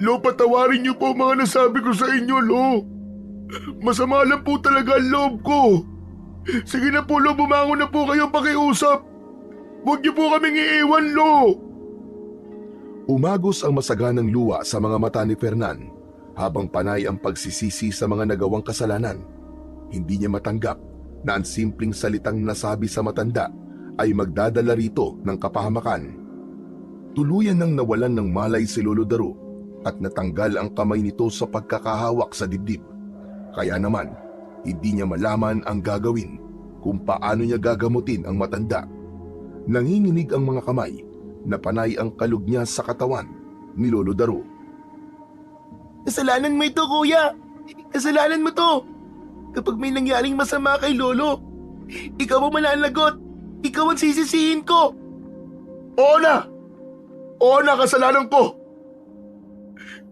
Lo, patawarin niyo po mga nasabi ko sa inyo, Lo. Masama lang po talaga ang loob ko. Sige na po, Lo, bumangon na po kayo pakiusap. Huwag niyo po kaming iiwan, Lo. Umagos ang masaganang luha sa mga mata ni Fernan habang panay ang pagsisisi sa mga nagawang kasalanan. Hindi niya matanggap na ang simpleng salitang nasabi sa matanda ay magdadala rito ng kapahamakan. Tuluyan nang nawalan ng malay si Lolo Daro at natanggal ang kamay nito sa pagkakahawak sa dibdib. Kaya naman, hindi niya malaman ang gagawin kung paano niya gagamutin ang matanda. Nanginginig ang mga kamay na panay ang kalug niya sa katawan ni Lolo Daro. Kasalanan mo ito, Kuya. Kasalanan mo to. Kapag may nangyaring masama kay Lolo, ikaw ang mananagot. Ikaw ang sisisihin ko. Oo na! Oo na, kasalanan ko!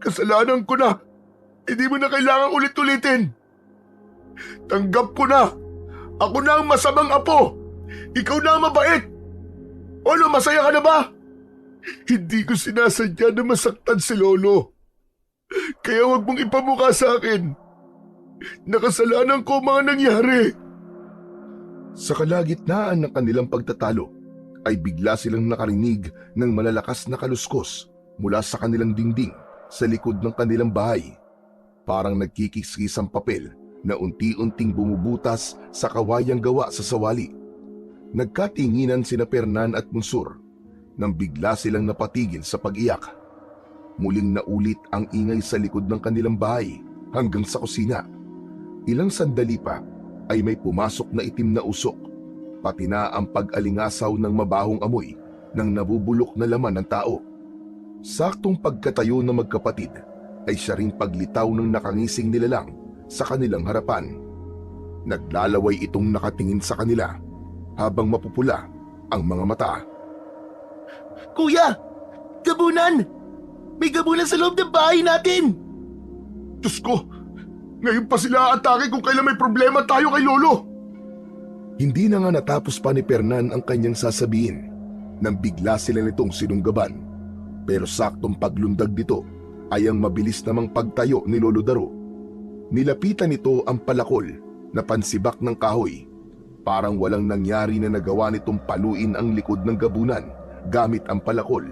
Kasalanan ko na. Hindi mo na kailangang ulit-ulitin. Tanggap ko na. Ako na ang masamang apo. Ikaw na ang mabait. Ano, masaya ka na ba? Hindi ko sinasadya na masaktan si Lolo. Kaya wag mong ipamukha sa akin. Nakasalanan ko ang mga nangyari. Sa kalagitnaan ng kanilang pagtatalo, ay bigla silang nakarinig ng malalakas na kaluskos mula sa kanilang dingding sa likod ng kanilang bahay. Parang nagkikiskis ang papel na unti-unting bumubutas sa kawayang gawa sa sawali. Nagkatinginan sina Fernan at Munsur nang bigla silang napatigil sa pag-iyak. Muling naulit ang ingay sa likod ng kanilang bahay hanggang sa kusina. Ilang sandali pa ay may pumasok na itim na usok, pati na ang pag-alingasaw ng mabahong amoy ng nabubulok na laman ng tao. Saktong pagkatayo ng magkapatid ay siya ring paglitaw ng nakangising nilalang sa kanilang harapan. Naglalaway itong nakatingin sa kanila habang mapupula ang mga mata. Kuya! Gabunan! May gabunan sa loob ng bahay natin! Diyos ko! Ngayon pa sila atake kung kailan may problema tayo kay Lolo! Hindi na nga natapos pa ni Fernan ang kanyang sasabihin nang bigla sila nitong sinunggaban. Pero saktong paglundag dito ay ang mabilis namang pagtayo ni Lolo Daro. Nilapitan nito ang palakol na pansibak ng kahoy. Parang walang nangyari na nagawa nitong paluin ang likod ng gabunan gamit ang palakol.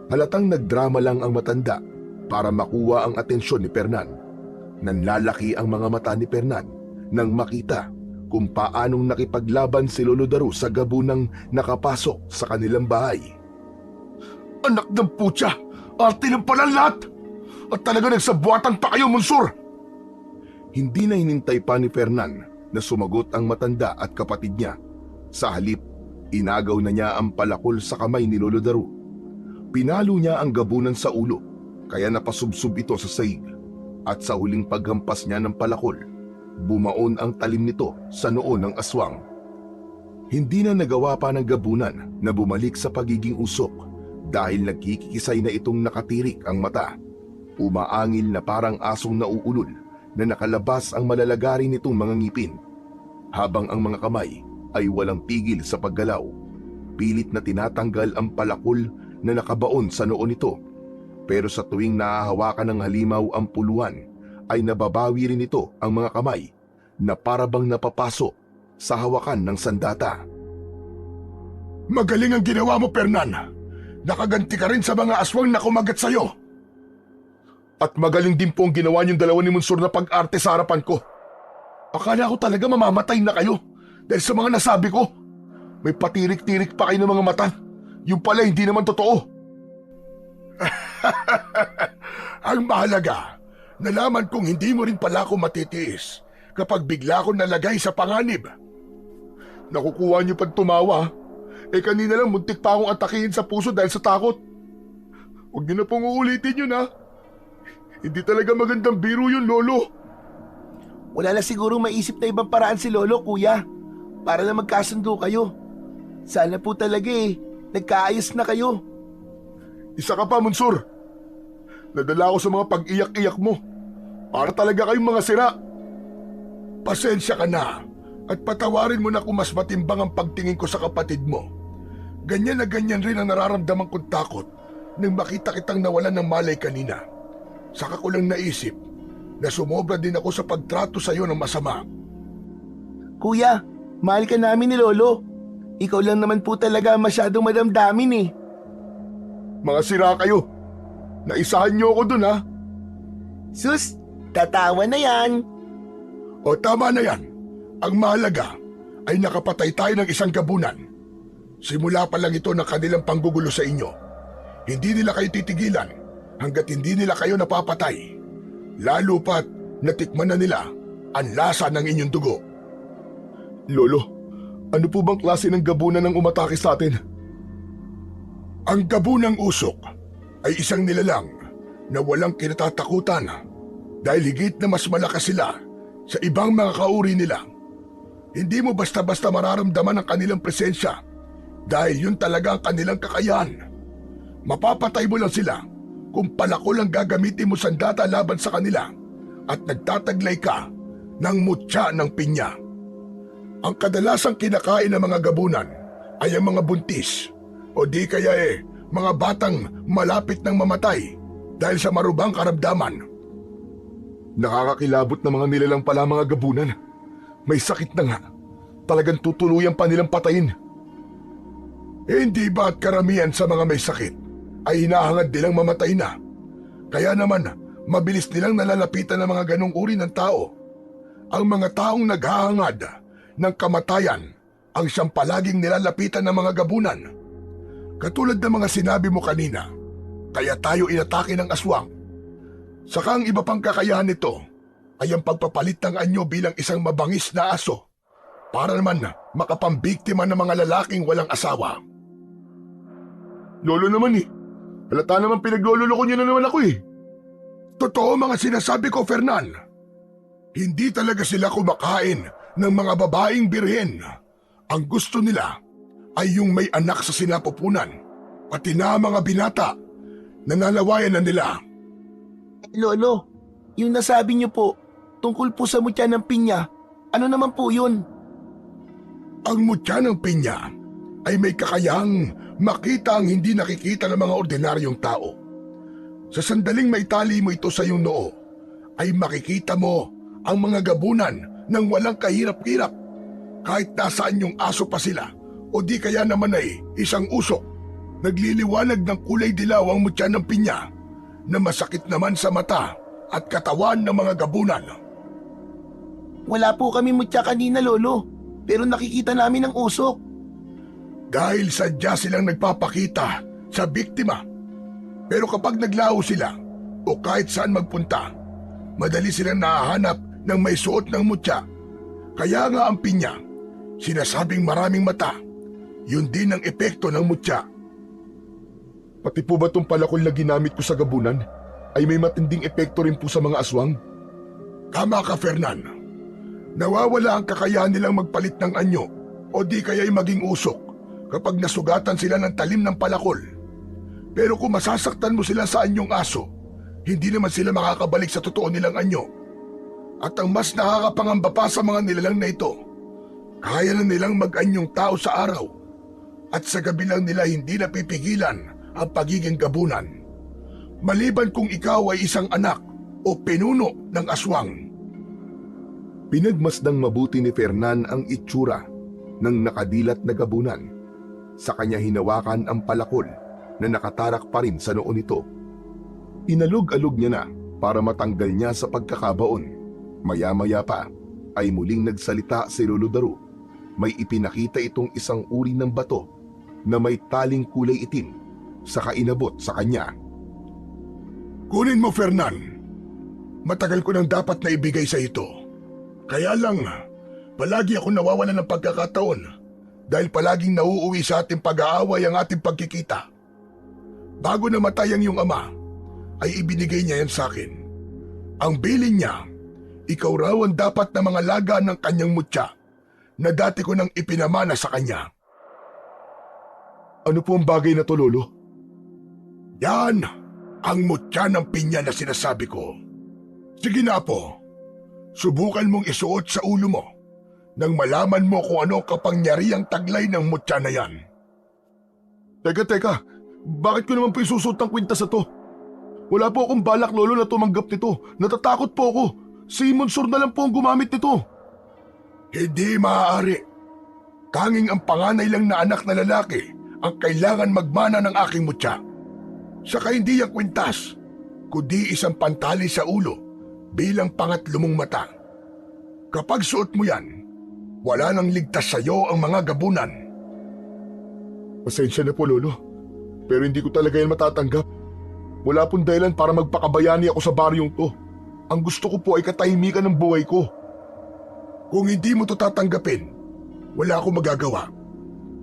Halatang nagdrama lang ang matanda para makuha ang atensyon ni Fernan. Nanlalaki ang mga mata ni Fernan nang makita kung paanong nakipaglaban si Lolo Daro sa gabunang nakapasok sa kanilang bahay. Anak ng putya! Arte ng palang lahat! At talaga nagsabuatan pa kayo, Munsur! Hindi na hinintay pa ni Fernan na sumagot ang matanda at kapatid niya. Sa halip, inagaw na niya ang palakol sa kamay ni Lolo Daro. Pinalo niya ang gabunan sa ulo, kaya napasubsob ito sa saig. At sa huling paghampas niya ng palakol, bumaon ang talim nito sa noo ng aswang. Hindi na nagawa pa ng gabunan na bumalik sa pagiging usok dahil nagkikisay na itong nakatirik ang mata. Umaangil na parang asong nauulol na nakalabas ang malalagari nitong mga ngipin, habang ang mga kamay ay walang pigil sa paggalaw. Pilit na tinatanggal ang palakol na nakabaon sa noo nito, pero sa tuwing nahahawakan ng halimaw ang puluhan ay nababawi rin ito ang mga kamay na parabang napapasok sa hawakan ng sandata. Magaling ang ginawa mo, Fernan. Nakaganti ka rin sa mga aswang na kumagat sa'yo. At magaling din po ang ginawa niyong dalawa ni Munsur na pag-arte sa harapan ko. Akala ko talaga mamamatay na kayo dahil sa mga nasabi ko. May patirik-tirik pa kayo ng mga mata. Yung pala hindi naman totoo. Ang mahalaga, nalaman kong hindi mo rin pala ako matitiis kapag bigla ko nalagay sa panganib. Nakukuha niyo pang tumawa. Kanina lang muntik pa akong atakihin sa puso dahil sa takot. Huwag niyo na pong uulitin yun, ha. Hindi talaga magandang biro yun, Lolo. Wala na siguro maisip na ibang paraan si Lolo, Kuya. Para na magkasundo kayo. Sana po talaga nagkaayos na kayo. Isa ka pa, Munsur. Nadala ako sa mga pag-iyak-iyak mo. Para talaga kayong mga sira. Pasensya ka na at patawarin mo na kung mas matimbang ang pagtingin ko sa kapatid mo. Ganyan na ganyan rin ang nararamdaman kong takot nang makita kitang nawalan ng malay kanina. Saka ko lang naisip na sumobra din ako sa pagtrato sa iyo ng masama. Kuya, mahal ka namin ni Lolo. Ikaw lang naman po talaga masyadong madamdamin Mga sira kayo. Naisahan niyo ako dun, ha? Sus, tatawa na yan. O tama na yan. Ang mahalaga ay nakapatay tayo ng isang gabunan. Simula pa lang ito ng kanilang panggugulo sa inyo. Hindi nila kayo titigilan hanggat hindi nila kayo napapatay. Lalo pat natikman na nila ang lasa ng inyong dugo. Lolo, ano po bang klase ng gabunan ang umatake sa atin? Ang gabunang usok ay isang nilalang na walang kinatatakutan dahil higit na mas malakas sila sa ibang mga kauri nila. Hindi mo basta-basta mararamdaman ang kanilang presensya dahil yun talaga ang kanilang kakayahan. Mapapatay mo lang sila kung palakol ang gagamitin mo sandata laban sa kanila at nagtataglay ka ng mutya ng pinya. Ang kadalasang kinakain ng mga gabunan ay ang mga buntis o di kaya mga batang malapit ng mamatay dahil sa marubang karamdaman. Nakakakilabot na mga nilalang pala mga gabunan. May sakit na nga. Talagang tutuluyan pa nilang patayin. Hindi ba at karamihan sa mga may sakit ay hinahangad nilang mamatay na? Kaya naman, mabilis nilang nalalapitan ng mga ganong uri ng tao. Ang mga taong naghahangad ng kamatayan ang siyang palaging nilalapitan ng mga gabunan. Katulad ng mga sinabi mo kanina, kaya tayo inatake ng aswang. Saka ang iba pang kakayahan nito ay ang pagpapalit ng anyo bilang isang mabangis na aso para naman makapambiktima ng mga lalaking walang asawa. Lolo naman Halata naman pinaglololoko niyo na naman ako Totoo mga sinasabi ko, Fernan. Hindi talaga sila kumakain ng mga babaeng birhen. Ang gusto nila ay yung may anak sa sinapupunan, pati na mga binata na nalawayan na nila. Lolo, yung nasabi niyo po, tungkol po sa mutya ng pinya, ano naman po yun? Ang mutya ng pinya ay may kakayahang makita ang hindi nakikita ng mga ordinaryong tao. Sa sandaling maitali mo ito sa iyong noo, ay makikita mo ang mga gabunan ng walang kahirap-hirap. Kahit nasaan yung aso pa sila o di kaya naman ay isang usok, nagliliwanag ng kulay dilaw ang mutya ng pinya na masakit naman sa mata at katawan ng mga gabunan. Wala po kami mutya kanina, Lolo, pero nakikita namin ang usok. Dahil sadya silang nagpapakita sa biktima. Pero kapag naglaho sila o kahit saan magpunta, madali silang nahahanap ng may suot ng mutya. Kaya nga ang pinya, sinasabing maraming mata, yun din ang epekto ng mutya. Pati po ba itong palakol na ginamit ko sa gabunan ay may matinding epekto rin po sa mga aswang? Tama ka, Fernan. Nawawala ang kakayahan nilang magpalit ng anyo o di kaya'y maging usok kapag nasugatan sila ng talim ng palakol. Pero kung masasaktan mo sila sa anyong aso, hindi naman sila makakabalik sa totoo nilang anyo. At ang mas nakakapangamba pa sa mga nilalang na ito, kaya na nilang mag-anyong tao sa araw at sa gabi lang nila hindi napipigilan ang pagiging gabunan. Maliban kung ikaw ay isang anak o pinuno ng aswang. Pinagmasdang mabuti ni Fernan ang itsura ng nakadilat na gabunan. Sa kanya hinawakan ang palakol na nakatarak pa rin sa noo nito. Inalog-alog niya na para matanggal niya sa pagkakabaon. Maya-maya pa ay muling nagsalita si Lolo Daru. May ipinakita itong isang uri ng bato na may taling kulay itim, saka inabot sa kanya. Kunin mo, Fernan. Matagal ko nang dapat na ibigay sa ito. Kaya lang, palagi ako nawawalan ng pagkakataon dahil palaging nauuwi sa ating pag-aaway ang ating pagkikita. Bago namatay ang iyong ama, ay ibinigay niya yan sa akin. Ang bilin niya, ikaw raw ang dapat na mga laga ng kanyang mutya na dati ko nang ipinamana sa kanya. Ano po ang bagay na to, Lolo? Yan ang mutya ng pinya na sinasabi ko. Sige na po, subukan mong isuot sa ulo mo nang malaman mo kung ano kapangyarihang taglay ng mutya na yan. Teka, bakit ko naman po isusuot ang kwintas na to? Wala po akong balak, Lolo, na tumanggap nito. Natatakot po ako. Si Monsur na lang po ang gumamit nito. Hindi maaari. Tanging ang panganay lang na anak na lalaki ang kailangan magmana ng aking mutya. Saka hindi ang kwintas, kundi isang pantali sa ulo bilang pangatlo mong mata. Kapag suot mo yan, wala nang ligtas sa iyo ang mga gabunan. Pasensya na po, Lolo. Pero hindi ko talaga yan matatanggap. Wala pong dahilan para magpakabayani ako sa baryong to. Ang gusto ko po ay katahimikan ng buhay ko. Kung hindi mo to tatanggapin, wala akong magagawa.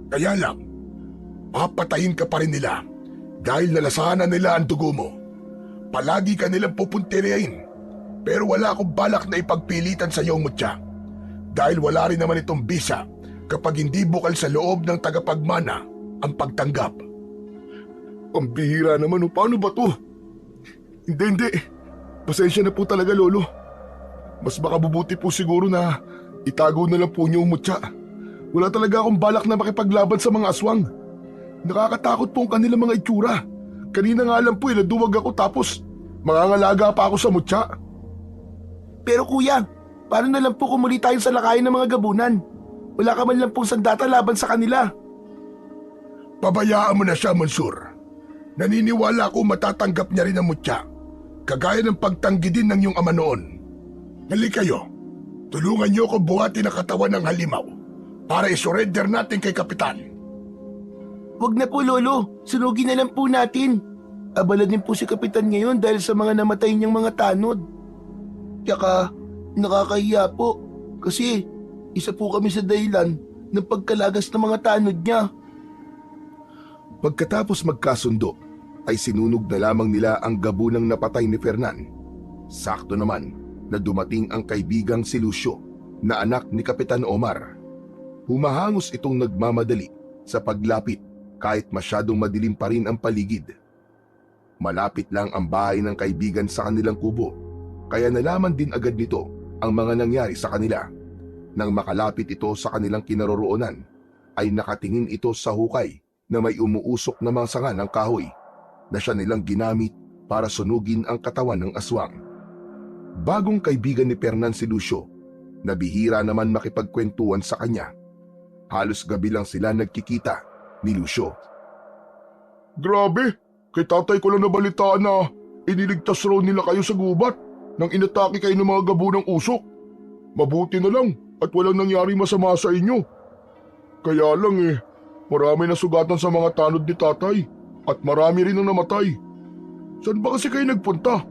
Kaya lang, papatayin ka pa rin nila dahil nalasahan na nila ang dugo mo. Palagi ka nilang pupunteriyain, pero wala akong balak na ipagpilitan sa iyong mutya. Dahil wala rin naman itong bisa kapag hindi bukal sa loob ng tagapagmana ang pagtanggap. Ang bihira naman, paano ba to? Hindi. Pasensya na po talaga, Lolo. Mas makabubuti po siguro na itago na lang po niyo ang mutya. Wala talaga akong balak na makipaglaban sa mga aswang. Nakakatakot po ang kanilang mga itsura. Kanina nga lang po naduwag ako tapos mangangalaga pa ako sa mutya. Pero kuya, paano na lang po kung muli tayo sa lakayan ng mga gabunan? Wala ka man lang pong sandata laban sa kanila. Pabayaan mo na siya, Mansur. Naniniwala ako matatanggap niya rin ang mutya. Kagaya ng pagtanggi din ng iyong ama noon. Halika kayo. Tulungan niyo ako buhatin ang katawan ng halimaw para isurrender natin kay Kapitan. Wag na po lolo, sunugin na lang po natin. Abala din po si Kapitan ngayon dahil sa mga namatay niyang mga tanod. Tsaka nakakahiya po kasi isa po kami sa dahilan ng pagkalagas ng mga tanod niya. Pagkatapos magkasundo, ay sinunog na lamang nila ang gabunang napatay ni Fernan. Sakto naman na dumating ang kaibigang si Lucio na anak ni Kapitan Omar. Humahangos itong nagmamadali sa paglapit kahit masyadong madilim pa rin ang paligid. Malapit lang ang bahay ng kaibigan sa kanilang kubo, kaya nalaman din agad nito ang mga nangyari sa kanila. Nang makalapit ito sa kanilang kinaroroonan, ay nakatingin ito sa hukay na may umuusok na mga sanga ng kahoy na siya nilang ginamit para sunugin ang katawan ng aswang. Bagong kaibigan ni Fernan si Lucio, na bihira naman makipagkwentuhan sa kanya. Halos gabi lang sila nagkikita ni Lucio. Grabe, kay tatay ko lang nabalitaan na iniligtas raw nila kayo sa gubat nang inatake kayo ng mga gabunang usok. Mabuti na lang at walang nangyari masama sa inyo. Kaya lang marami na sugatan sa mga tanod ni tatay at marami rin ang namatay. Saan ba kasi kayo nagpunta?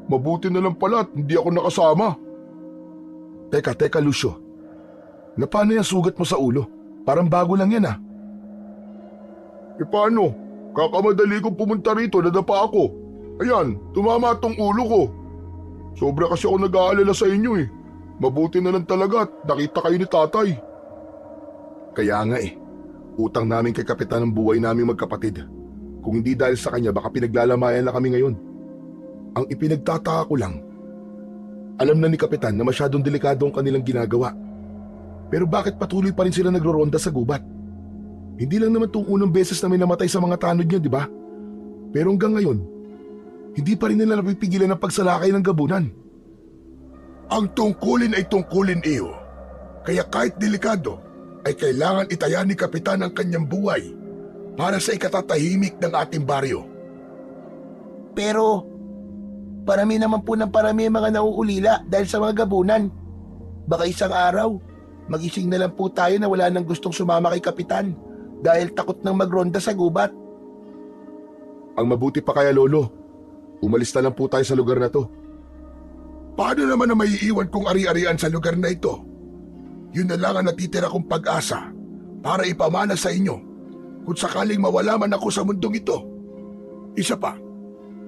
Mabuti na lang pala at hindi ako nakasama. Teka Lucio, na paano yung sugat mo sa ulo? Parang bago lang yan Paano? Kakamadali kong pumunta rito, nadapa ako. Ayan, tumama tong ulo ko. Sobra kasi ako nag-aalala sa inyo Mabuti na lang talaga at nakita kayo ni tatay. Kaya nga utang namin kay Kapitan ang buhay naming magkapatid. Kung hindi dahil sa kanya, baka pinaglalamayan na kami ngayon. Ang ipinagtataka ko lang, alam na ni Kapitan na masyadong delikado ang kanilang ginagawa. Pero bakit patuloy pa rin sila nagroronda sa gubat? Hindi lang naman itong unang beses na may namatay sa mga tanod niya, di ba? Pero hanggang ngayon, hindi pa rin nila napipigilan ang pagsalakay ng gabunan. Ang tungkulin ay tungkulin iyo. Kaya kahit delikado, ay kailangan itaya ni Kapitan ang kanyang buhay para sa ikatatahimik ng ating baryo. Pero parami naman po ng parami ang mga nauulila dahil sa mga gabunan. Baka isang araw, magising na lang po tayo na wala nang gustong sumama kay Kapitan dahil takot nang magronda sa gubat. Ang mabuti pa kaya, Lolo, umalis na lang po tayo sa lugar na to. Paano naman na maiiwan kong ari-arian sa lugar na ito? Yun na lang ang natitira kong pag-asa para ipamana sa inyo kung sakaling mawala man ako sa mundong ito. Isa pa,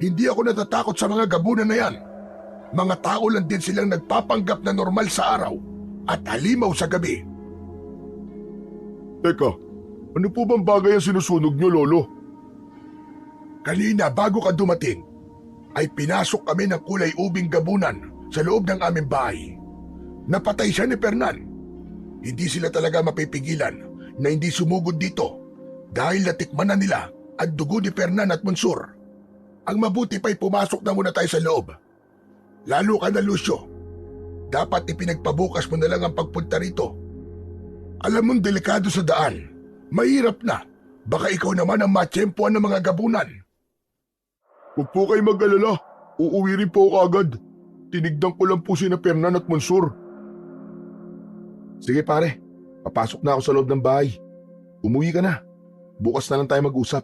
hindi ako natatakot sa mga gabunan na yan. Mga tao lang din silang nagpapanggap na normal sa araw at halimaw sa gabi. Teka, ano po bang bagay ang sinusunog niyo, Lolo? Kanina bago ka dumating, ay pinasok kami ng kulay ubing gabunan sa loob ng aming bahay. Napatay siya ni Fernan. Hindi sila talaga mapipigilan na hindi sumugod dito dahil natikman na nila ang dugo ni Fernan at Mansur. Ang mabuti pa'y pumasok na muna tayo sa loob. Lalo ka na, Lucio. Dapat ipinagpabukas mo na lang ang pagpunta rito. Alam mong delikado sa daan. Mahirap na. Baka ikaw naman ang matsyempoan ng mga gabunan. Huwag po kayo mag-alala. Uuwi rin po ako agad. Tinignan ko lang po sina Fernan at Mansur. Sige pare, papasok na ako sa loob ng bahay. Umuwi ka na. Bukas na lang tayo mag-usap.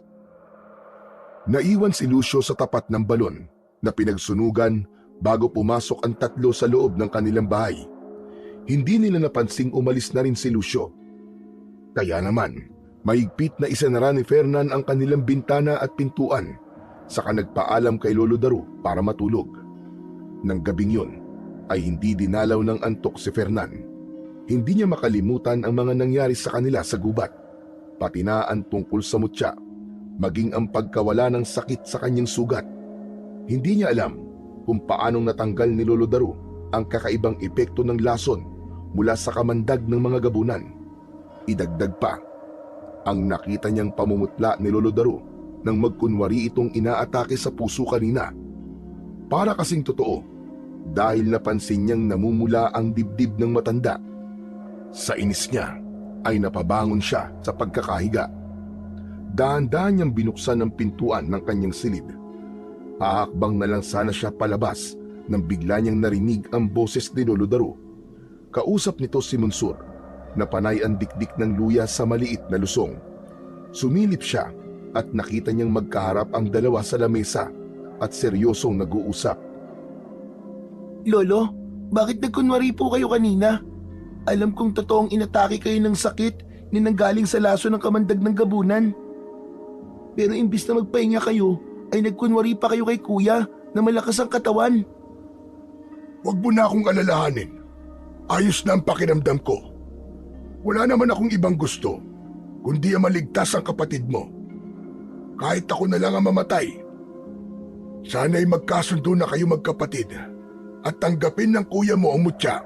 Naiwan si Lucio sa tapat ng balon na pinagsunugan bago pumasok ang tatlo sa loob ng kanilang bahay. Hindi nila napansing umalis na rin si Lucio. Kaya naman, mahigpit na isanara ni Fernan ang kanilang bintana at pintuan, saka nagpaalam kay Lolo Daru para matulog. Nang gabing yun, ay hindi dinalaw ng antok si Fernan. Hindi niya makalimutan ang mga nangyari sa kanila sa gubat, pati na ang tungkol sa mutya, maging ang pagkawala ng sakit sa kanyang sugat. Hindi niya alam kung paanong natanggal ni Lolo Daru ang kakaibang epekto ng lason mula sa kamandag ng mga gabunan. Idagdag pa, ang nakita niyang pamumutla ni Lolo Daru nang magkunwari itong inaatake sa puso kanina. Para kasing totoo, dahil napansin niyang namumula ang dibdib ng matanda. Sa inis niya ay napabangon siya sa pagkakahiga. Dahan-dahan niyang binuksan ang pintuan ng kanyang silid. Haakbang na lang sana siya palabas nang bigla niyang narinig ang boses ni Lolo Daru. Kausap nito si Monsur na panay ang dikdik ng luya sa maliit na lusong. Sumilip siya at nakita niyang magkaharap ang dalawa sa lamesa at seryosong nag-uusap. Lolo, bakit nagkunwari po kayo kanina? Alam kong totoong inatake kayo ng sakit na nanggaling sa laso ng kamandag ng gabunan. Pero imbis na magpahinga kayo, ay nagkunwari pa kayo kay kuya na malakas ang katawan. Huwag mo na akong alalahanin. Ayos na ang pakiramdam ko. Wala naman akong ibang gusto, kundi ang maligtas ang kapatid mo. Kahit ako na lang ang mamatay. Sana'y magkasundo na kayo magkapatid at tanggapin ng kuya mo ang mutya.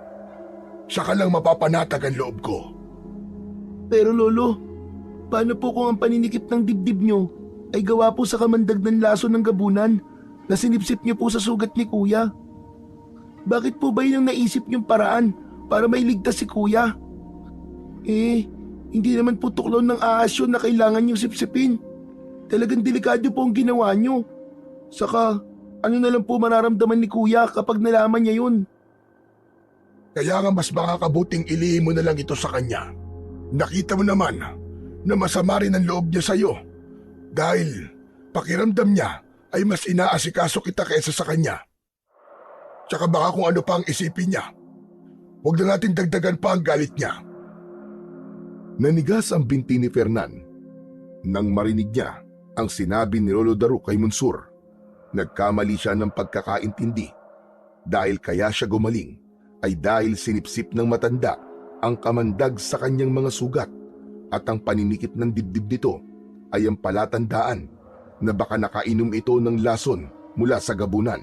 Saka lang mapapanatag ang loob ko. Pero lolo, paano po kung ang paninikip ng dibdib nyo ay gawa po sa kamandag ng laso ng gabunan na sinipsip nyo po sa sugat ni kuya? Bakit po ba yun ang naisip nyong paraan para mailigtas si kuya? Hindi naman po tuklaw ng ahas yun na kailangan nyong sipsipin. Talagang delikado po ang ginawa nyo. Saka, ano na lang po mararamdaman ni kuya kapag nalaman niya yun? Kaya nga mas makakabuting ilihim mo na lang ito sa kanya. Nakita mo naman na masama rin ang loob niya sa'yo. Dahil pakiramdam niya ay mas inaasikaso kita kaysa sa kanya. Tsaka baka kung ano pa ang isipin niya. Huwag na natin dagdagan pa ang galit niya. Nanigas ang binti ni Fernan nang marinig niya ang sinabi ni Lolo Daru kay Monsur. Nagkamali siya ng pagkakaintindi. Dahil kaya siya gumaling ay dahil sinipsip ng matanda ang kamandag sa kanyang mga sugat at ang paninikip ng dibdib nito ay ang palatandaan na baka nakainom ito ng lason mula sa gabunan.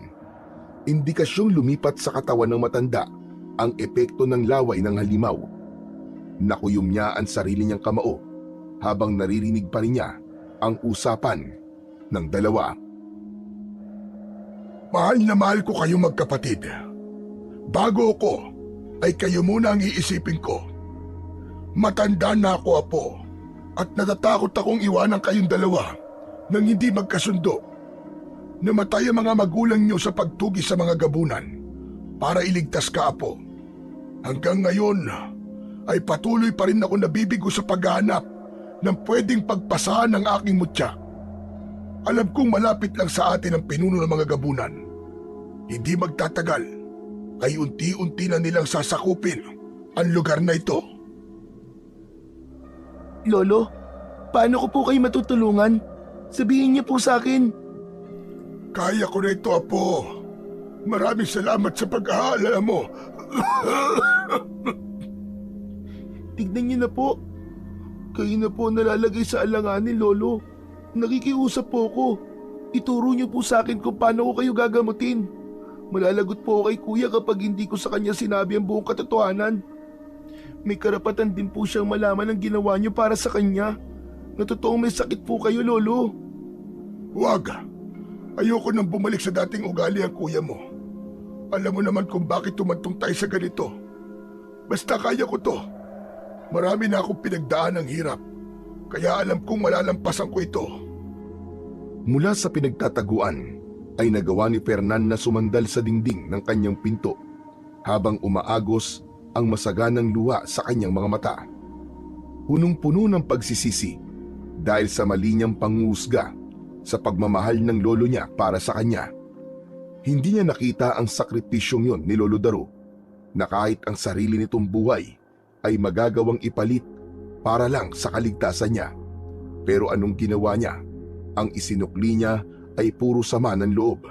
Indikasyong lumipat sa katawan ng matanda ang epekto ng laway ng halimaw. Nakuyom niya ang sarili niyang kamao habang naririnig pa rin niya ang usapan ng dalawa. Mahal na mahal ko kayo magkapatid. Bago ako, ay kayo muna ang iisipin ko. Matanda na ako, apo, at natatakot akong iwanan kayong dalawa nang hindi magkasundo. Namatay ang mga magulang niyo sa pagtugi sa mga gabunan para iligtas ka, apo. Hanggang ngayon, ay patuloy pa rin ako nabibigo sa paghahanap ng pwedeng pagpasahan ng aking mutya. Alam kong malapit lang sa atin ang pinuno ng mga gabunan. Hindi magtatagal, ay unti-unti na nilang sasakupin ang lugar na ito. Lolo, paano ko po kayo matutulungan? Sabihin niyo po sa akin. Kaya ko na ito, apo. Maraming salamat sa pag-aalala mo. Tignan niyo na po. Kayo na po nalalagay sa alanganin, Lolo. Nakikiusap po ko. Ituro niyo po sa akin kung paano ko kayo gagamutin. Malalagot po ako kay kuya kapag hindi ko sa kanya sinabi ang buong katotohanan. May karapatan din po siyang malaman ang ginawa niyo para sa kanya. Na totoong may sakit po kayo, Lolo. Huwag. Ayoko nang bumalik sa dating ugali ang kuya mo. Alam mo naman kung bakit tumantong tayo sa ganito. Basta kaya ko to. Marami na akong pinagdaan ng hirap. Kaya alam kong malalampasan ko ito. Mula sa pinagtataguan, ay nagawa ni Fernan na sumandal sa dingding ng kanyang pinto habang umaagos ang masaganang luha sa kanyang mga mata. Punong-puno ng pagsisisi dahil sa mali niyang pangusga sa pagmamahal ng lolo niya para sa kanya. Hindi niya nakita ang sakripisyong yon ni Lolo Daru na kahit ang sarili nitong buhay ay magagawang ipalit para lang sa kaligtasan niya. Pero anong ginawa niya? Ang isinukli niya ay puro sama ng loob.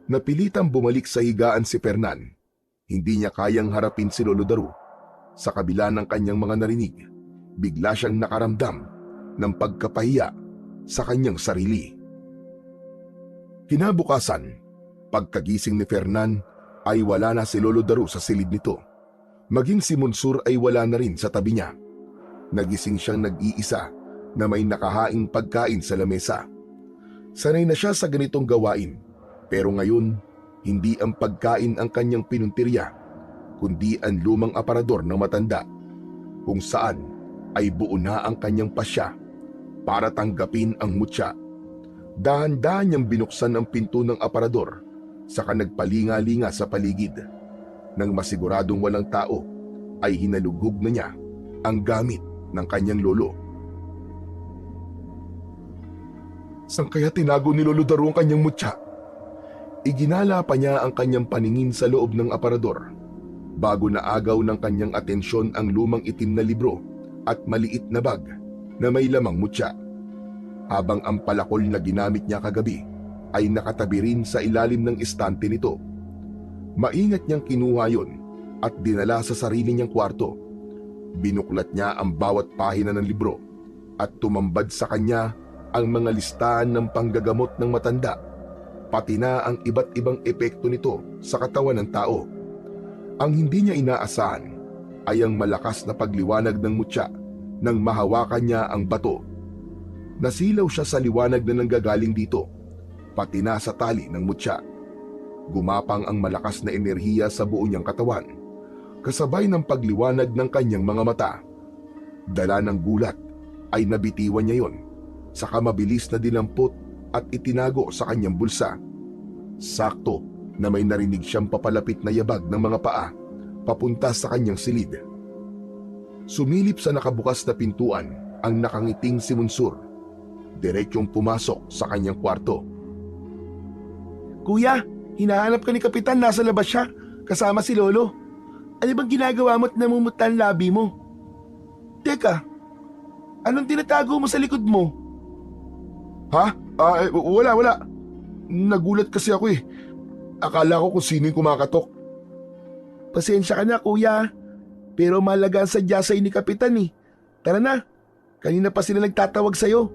Napilitang bumalik sa higaan si Fernan. Hindi niya kayang harapin si Lolo Daru. Sa kabila ng kanyang mga narinig, bigla siyang nakaramdam ng pagkapahiya sa kanyang sarili. Kinabukasan Pagkagising ni Fernan ay wala na si Lolo Daru sa silid nito. Maging si Monsur ay wala na rin sa tabi niya. Nagising siyang nag-iisa na may nakahaing pagkain sa lamesa. Sanay na siya sa ganitong gawain, pero ngayon hindi ang pagkain ang kanyang pinuntirya, kundi ang lumang aparador ng matanda, kung saan ay buo na ang kanyang pasya para tanggapin ang mutya. Dahan-dahan niyang binuksan ang pinto ng aparador, saka nagpalinga-linga sa paligid. Nang masiguradong walang tao, ay hinalughog na niya ang gamit ng kanyang lolo. Saan kaya tinago ni Lolo Daru ang kanyang mutya? Iginala pa niya ang kanyang paningin sa loob ng aparador bago naagaw ng kanyang atensyon ang lumang itim na libro at maliit na bag na may lamang mutya. Habang ang palakol na ginamit niya kagabi ay nakatabi rin sa ilalim ng estante nito. Maingat niyang kinuha yon at dinala sa sarili niyang kwarto. Binuklat niya ang bawat pahina ng libro at tumambad sa kanya ang mga listahan ng panggagamot ng matanda, pati na ang iba't ibang epekto nito sa katawan ng tao. Ang hindi niya inaasahan ay ang malakas na pagliwanag ng mutya nang mahawakan niya ang bato. Nasilaw siya sa liwanag na nanggagaling dito, pati na sa tali ng mutya. Gumapang ang malakas na enerhiya sa buo niyang katawan, kasabay ng pagliwanag ng kanyang mga mata. Dala ng gulat ay nabitiwan niya yon, saka mabilis na dinampot at itinago sa kanyang bulsa. Sakto na may narinig siyang papalapit na yabag ng mga paa papunta sa kanyang silid. Sumilip sa nakabukas na pintuan ang nakangiting si Monsur. Diretsyong pumasok sa kanyang kwarto. Kuya, hinahanap ka ni Kapitan, nasa labas siya, kasama si Lolo. Ano bang ginagawa mo at namumuta ang labi mo? Teka, anong tinatago mo sa likod mo? Ha? Wala. Nagulat kasi ako eh. Akala ko kung sino yung kumakatok. Pasensya ka na, kuya. Pero mahalaga ang sadyasay ni Kapitan eh. Tara na, kanina pa sila nagtatawag sa'yo.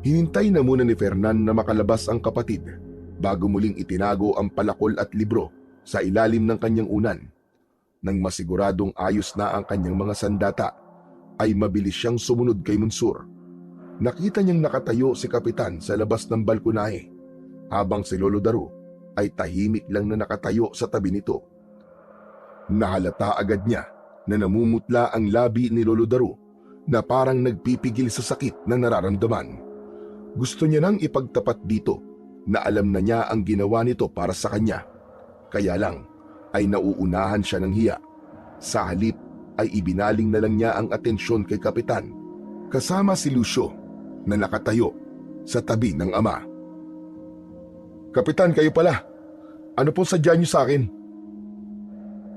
Hinintay na muna ni Fernan na makalabas ang kapatid bago muling itinago ang palakol at libro sa ilalim ng kanyang unan. Nang masiguradong ayos na ang kanyang mga sandata, ay mabilis siyang sumunod kay Monsur. Nakita niyang nakatayo si Kapitan sa labas ng balkonahe, habang si Lolo Daru ay tahimik lang na nakatayo sa tabi nito. Nahalata agad niya na namumutla ang labi ni Lolo Daru na parang nagpipigil sa sakit na nararamdaman. Gusto niya nang ipagtapat dito na alam na niya ang ginawa nito para sa kanya. Kaya lang ay nauunahan siya ng hiya. Sa halip ay ibinaling na lang niya ang atensyon kay Kapitan, kasama si Lucio na nakatayo sa tabi ng ama. Kapitan, kayo pala. Ano pong sadya niyo sa akin?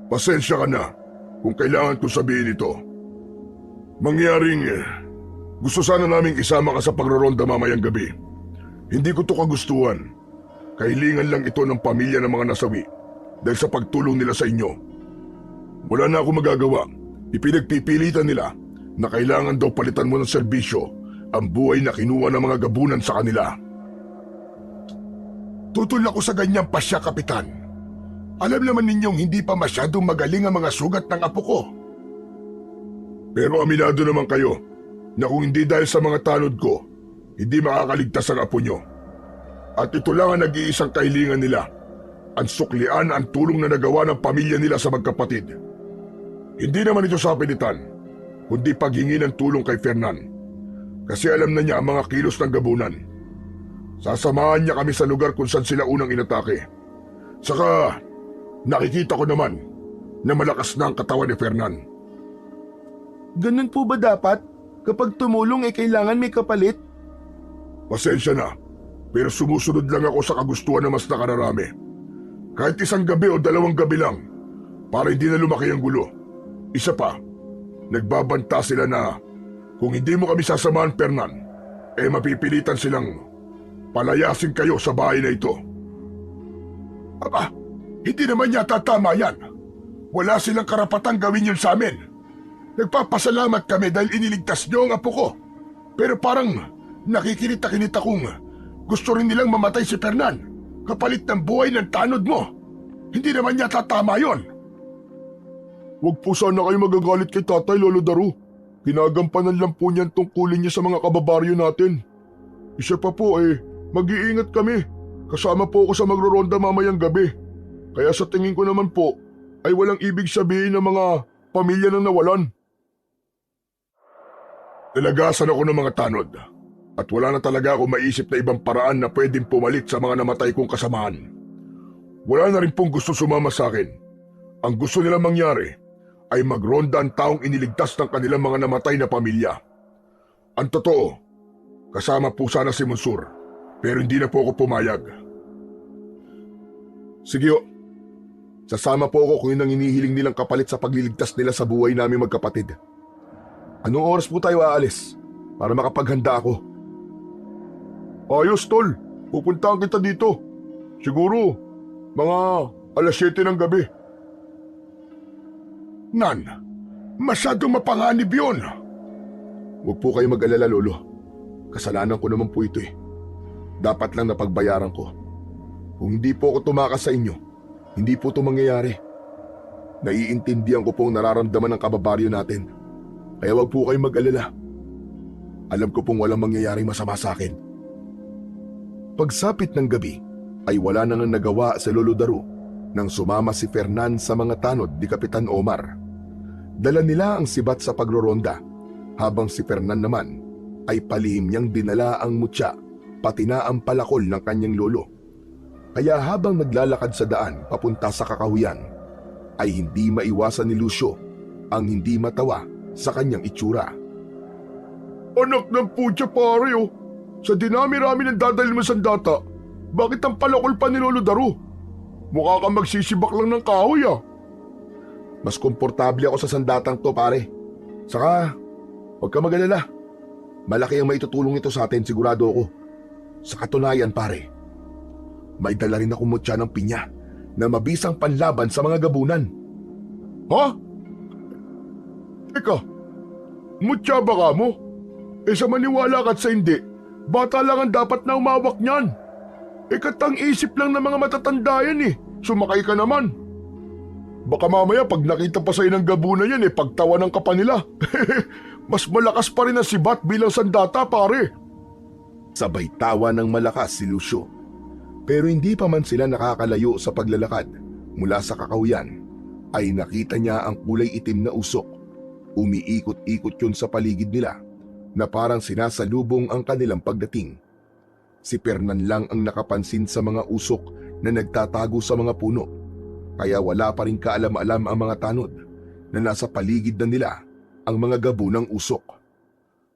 Pasensya ka na kung kailangan ko sabihin ito. Mangyaring gusto sana naming isama ka sa pagroronda mamayang gabi. Hindi ko to kagustuhan. Kahilingan lang ito ng pamilya ng mga nasawi dahil sa pagtulong nila sa inyo. Wala na ako magagawa. Ipinagpipilitan nila na kailangan daw palitan mo ng serbisyo ang buhay na kinuha ng mga gabunan sa kanila. Tutol ako sa ganyang pasya, Kapitan. Alam naman ninyong hindi pa masyadong magaling ang mga sugat ng apo ko. Pero aminado naman kayo na kung hindi dahil sa mga tanod ko, hindi makakaligtas ang apo nyo. At ito lang ang nag-iisang kahilingan nila, ang suklian ang tulong na nagawa ng pamilya nila sa magkapatid. Hindi naman ito sa pilitan, kundi paghingi ng tulong kay Fernan. Kasi alam na niya ang mga kilos ng gabunan. Sasamahan niya kami sa lugar kung saan sila unang inatake. Saka, nakikita ko naman na malakas na ang katawan ni Fernan. Ganun po ba dapat? Kapag tumulong kailangan may kapalit? Pasensya na, pero sumusunod lang ako sa kagustuhan na mas nakararami. Kahit isang gabi o 2 gabi lang, para hindi na lumaki ang gulo. Isa pa, nagbabanta sila na kung hindi mo kami sasamahan, Fernan, mapipilitan silang palayasin kayo sa bahay na ito. Aba, hindi naman yata tama yan. Wala silang karapatang gawin yun sa amin. Nagpapasalamat kami dahil iniligtas niyo ang apo ko. Pero parang nakikinita-kinita kong gusto rin nilang mamatay si Fernan. kapalit ng buhay ng tanod mo. Hindi naman yata tama yon. Huwag po sana kayo magagalit kay Tatay Lolo Daru. Ginagampanan lang po niyan tungkulin niya sa mga kababaryo natin. Isa pa po mag-iingat kami. Kasama po ako sa magroronda mamayang gabi. Kaya sa tingin ko naman po ay walang ibig sabihin ng mga pamilya na nawalan. Nalagasan ako ng mga tanod at wala na talaga ako maisip na ibang paraan na pwedeng pumalit sa mga namatay kong kasamaan. Wala na rin pong gusto sumama sa akin. Ang gusto nilang mangyari ay magronda ang taong iniligtas ng kanilang mga namatay na pamilya. Ang totoo, kasama po sana si Monsur, pero hindi na po ako pumayag. Sige o, sasama po ako kung yun ang inihiling nilang kapalit sa pagliligtas nila sa buhay namin magkapatid. Anong oras po tayo aalis para makapaghanda ako? Ayos, Tol. Pupuntahan kita dito. Siguro, mga alas 7 ng gabi. Nan, masyadong mapanganib yun. Huwag po kayo mag-alala, Lolo. Kasalanan ko naman po ito Dapat lang napagbayaran ko. Kung hindi po ako tumakas sa inyo, hindi po ito mangyayari. Naiintindihan ko po ang nararamdaman ng kababaryo natin. Kaya huwag po kayong mag-alala. Alam ko pong walang mangyayaring masama sa akin. Pagsapit ng gabi, ay wala nang nagawa sa Lolo Daru nang sumama si Fernan sa mga tanod ni Kapitan Omar. Dala nila ang sibat sa pagroronda, habang si Fernan naman ay palihim niyang dinala ang mutya, pati na ang palakol ng kanyang lolo. Kaya habang naglalakad sa daan papunta sa kakahuyan, ay hindi maiwasan ni Lucio ang hindi matawa sa kanyang itsura. Anak ng putya pare sa dinami-rami ng dadalhin mo sandata, bakit ang palakol pa ni Lolo Daru? Mukha kang magsisibak lang ng kahoy Mas komportable ako sa sandatang to pare. Saka, huwag ka mag-alala. Malaki ang maitutulong ito sa atin, sigurado ako. Sa katunayan pare, may dala rin akong mutya ng pinya na mabisang panlaban sa mga gabunan. Ha? Teka, mutya ba ka mo? Sa maniwala ka't sa hindi, bata lang ang dapat na umawak niyan. Katang isip lang ng mga matatanda yan Sumakay ka naman. Baka mamaya pag nakita pa sa'yo ng gabunan yan pagtawanan ka pa nila. Mas malakas pa rin ang sibat bilang sandata pare. Sabay tawa ng malakas si Lucio. Pero hindi pa man sila nakakalayo sa paglalakad mula sa kakahuyan, ay nakita niya ang kulay itim na usok. Umiikot-ikot yun sa paligid nila na parang sinasalubong ang kanilang pagdating. Si Fernan lang ang nakapansin sa mga usok na nagtatago sa mga puno, kaya wala pa rin kaalam-alam ang mga tanod na nasa paligid na nila ang mga gabo ng usok.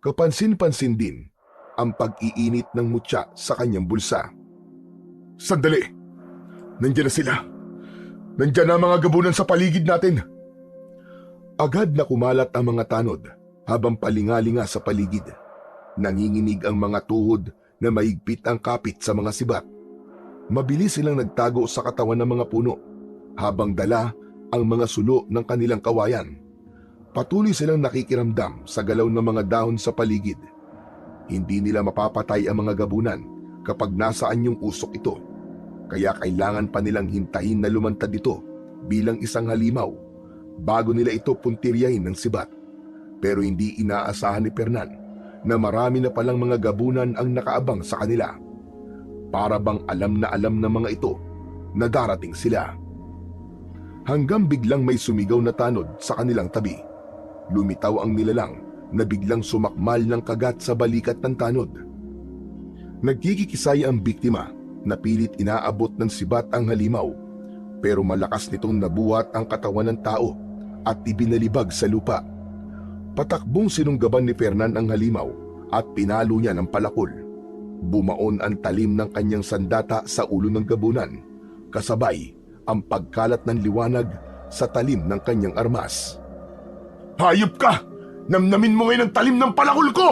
Kapansin-pansin din ang pag-iinit ng mutya sa kanyang bulsa. Sandali! Nandiyan na sila! Nandiyan na ang mga gabunan sa paligid natin! Agad na kumalat ang mga tanod habang palingalinga sa paligid. Nanginginig ang mga tuhod na mahigpit ang kapit sa mga sibat. Mabilis silang nagtago sa katawan ng mga puno habang dala ang mga sulo ng kanilang kawayan. Patuloy silang nakikiramdam sa galaw ng mga dahon sa paligid. Hindi nila mapapatay ang mga gabunan kapag nasaan yung usok ito. Kaya kailangan pa nilang hintayin na lumantad ito bilang isang halimaw bago nila ito puntiryahin ng sibat. Pero hindi inaasahan ni Fernan na marami na palang mga gabunan ang nakaabang sa kanila. Para bang alam na alam ng mga ito na darating sila. Hanggang biglang may sumigaw na tanod sa kanilang tabi. Lumitaw ang nilalang na biglang sumakmal ng kagat sa balikat ng tanod. Nagkikikisay ang biktima na pilit inaabot ng sibat ang halimaw, pero malakas nitong nabuhat ang katawan ng tao at ibinalibag sa lupa. Patakbong sinunggaban ni Fernan ang halimaw at pinalo niya ng palakol. Bumaon ang talim ng kanyang sandata sa ulo ng gabunan, kasabay ang pagkalat ng liwanag sa talim ng kanyang armas. Hayop ka! Namnamin mo ngayon ang talim ng palakol ko!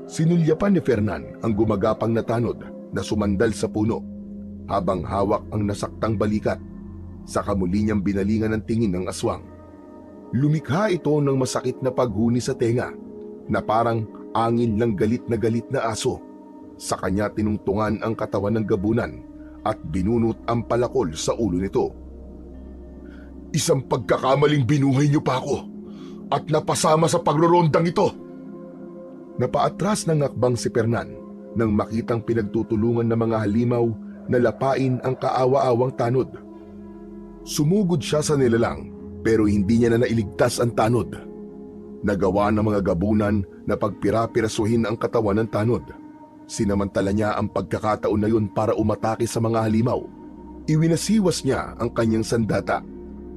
Sinulyapan ni Fernan ang gumagapang na tanod na sumandal sa puno habang hawak ang nasaktang balikat. Saka muli niyang binalingan ng tingin ng aswang. Lumikha ito ng masakit na paghuni sa tenga na parang angin ng galit na aso. Sa kanya tinungtungan ang katawan ng gabunan at binunot ang palakol sa ulo nito. Isang pagkakamaling binuhay niyo pa ako at napasama sa pagrorondang ito. Napaatras ng hakbang si Fernan nang makitang pinagtutulungan ng mga halimaw na lapain ang kaawa-awang tanod. Sumugod siya sa nilalang pero hindi niya na nailigtas ang tanod. Nagawa ng mga gabunan na pagpira-pirasuhin ang katawan ng tanod. Sinamantala niya ang pagkakataon na yun para umatake sa mga halimaw. Iwinasiwas niya ang kanyang sandata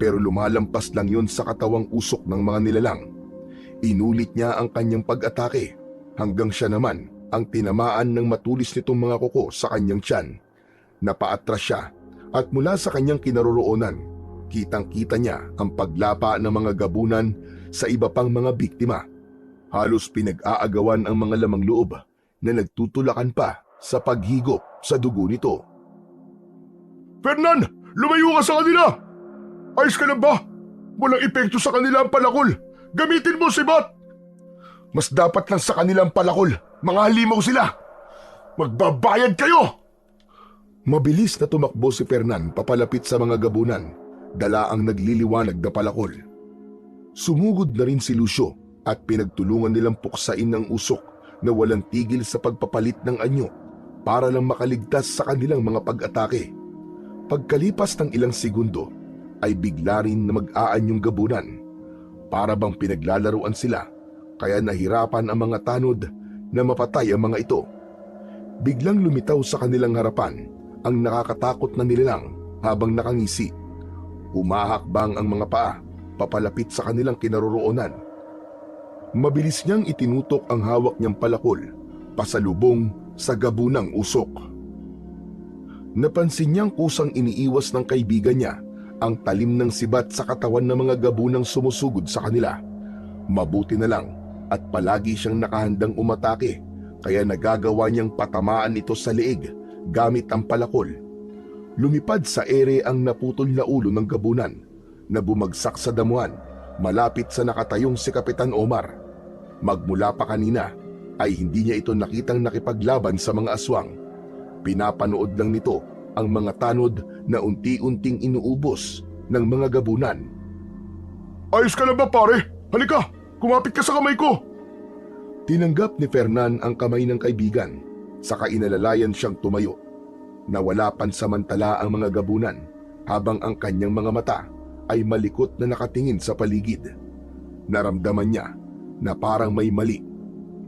pero lumalampas lang yun sa katawang usok ng mga nilalang. Inulit niya ang kanyang pag-atake hanggang siya naman ang tinamaan ng matulis nitong mga kuko sa kanyang tiyan. Napaatras siya at mula sa kanyang kinaroroonan, kitang-kita niya ang paglapa ng mga gabunan sa iba pang mga biktima. Halos pinag-aagawan ang mga lamang loob na nagtutulakan pa sa paghigop sa dugo nito. Fernan, lumayo ka sa kanila! Ayos ka na ba? Walang epekto sa kanila ang palakol. Gamitin mo si Bat! Mas dapat lang sa kanilang palakol. Mga halimaw sila. Magbabayad kayo! Mabilis na tumakbo si Fernan papalapit sa mga gabunan, dala ang nagliliwanag na palakol. Sumugod na rin si Lucio at pinagtulungan nilang puksain ng usok na walang tigil sa pagpapalit ng anyo para lang makaligtas sa kanilang mga pag-atake. Pagkalipas ng ilang segundo ay bigla rin na mag-aanyong gabunan. Para bang pinaglalaruan sila, kaya nahirapan ang mga tanod na mapatay ang mga ito. Biglang lumitaw sa kanilang harapan ang nakakatakot na nilalang habang nakangisi. Humahakbang ang mga paa papalapit sa kanilang kinaroroonan. Mabilis niyang itinutok ang hawak niyang palakol pasalubong sa gabunang usok. Napansin niyang kusang iniiwas ng kaibigan niya ang talim ng sibat sa katawan ng mga gabunang sumusugod sa kanila. Mabuti na lang at palagi siyang nakahandang umatake kaya nagagawa niyang patamaan ito sa leeg gamit ang palakol. Lumipad sa ere ang naputol na ulo ng gabunan na bumagsak sa damuhan malapit sa nakatayong si Kapitan Omar. Magmula pa kanina ay hindi niya ito nakitang nakipaglaban sa mga aswang. Pinapanood lang nito ang mga tanod na unti-unting inuubos ng mga gabunan. Ayos ka na ba, pare? Halika, kumapit ka sa kamay ko! Tinanggap ni Fernan ang kamay ng kaibigan, saka inalalayan siyang tumayo. Nawala pansamantala ang mga gabunan habang ang kanyang mga mata ay malikot na nakatingin sa paligid. Naramdaman niya na parang may mali.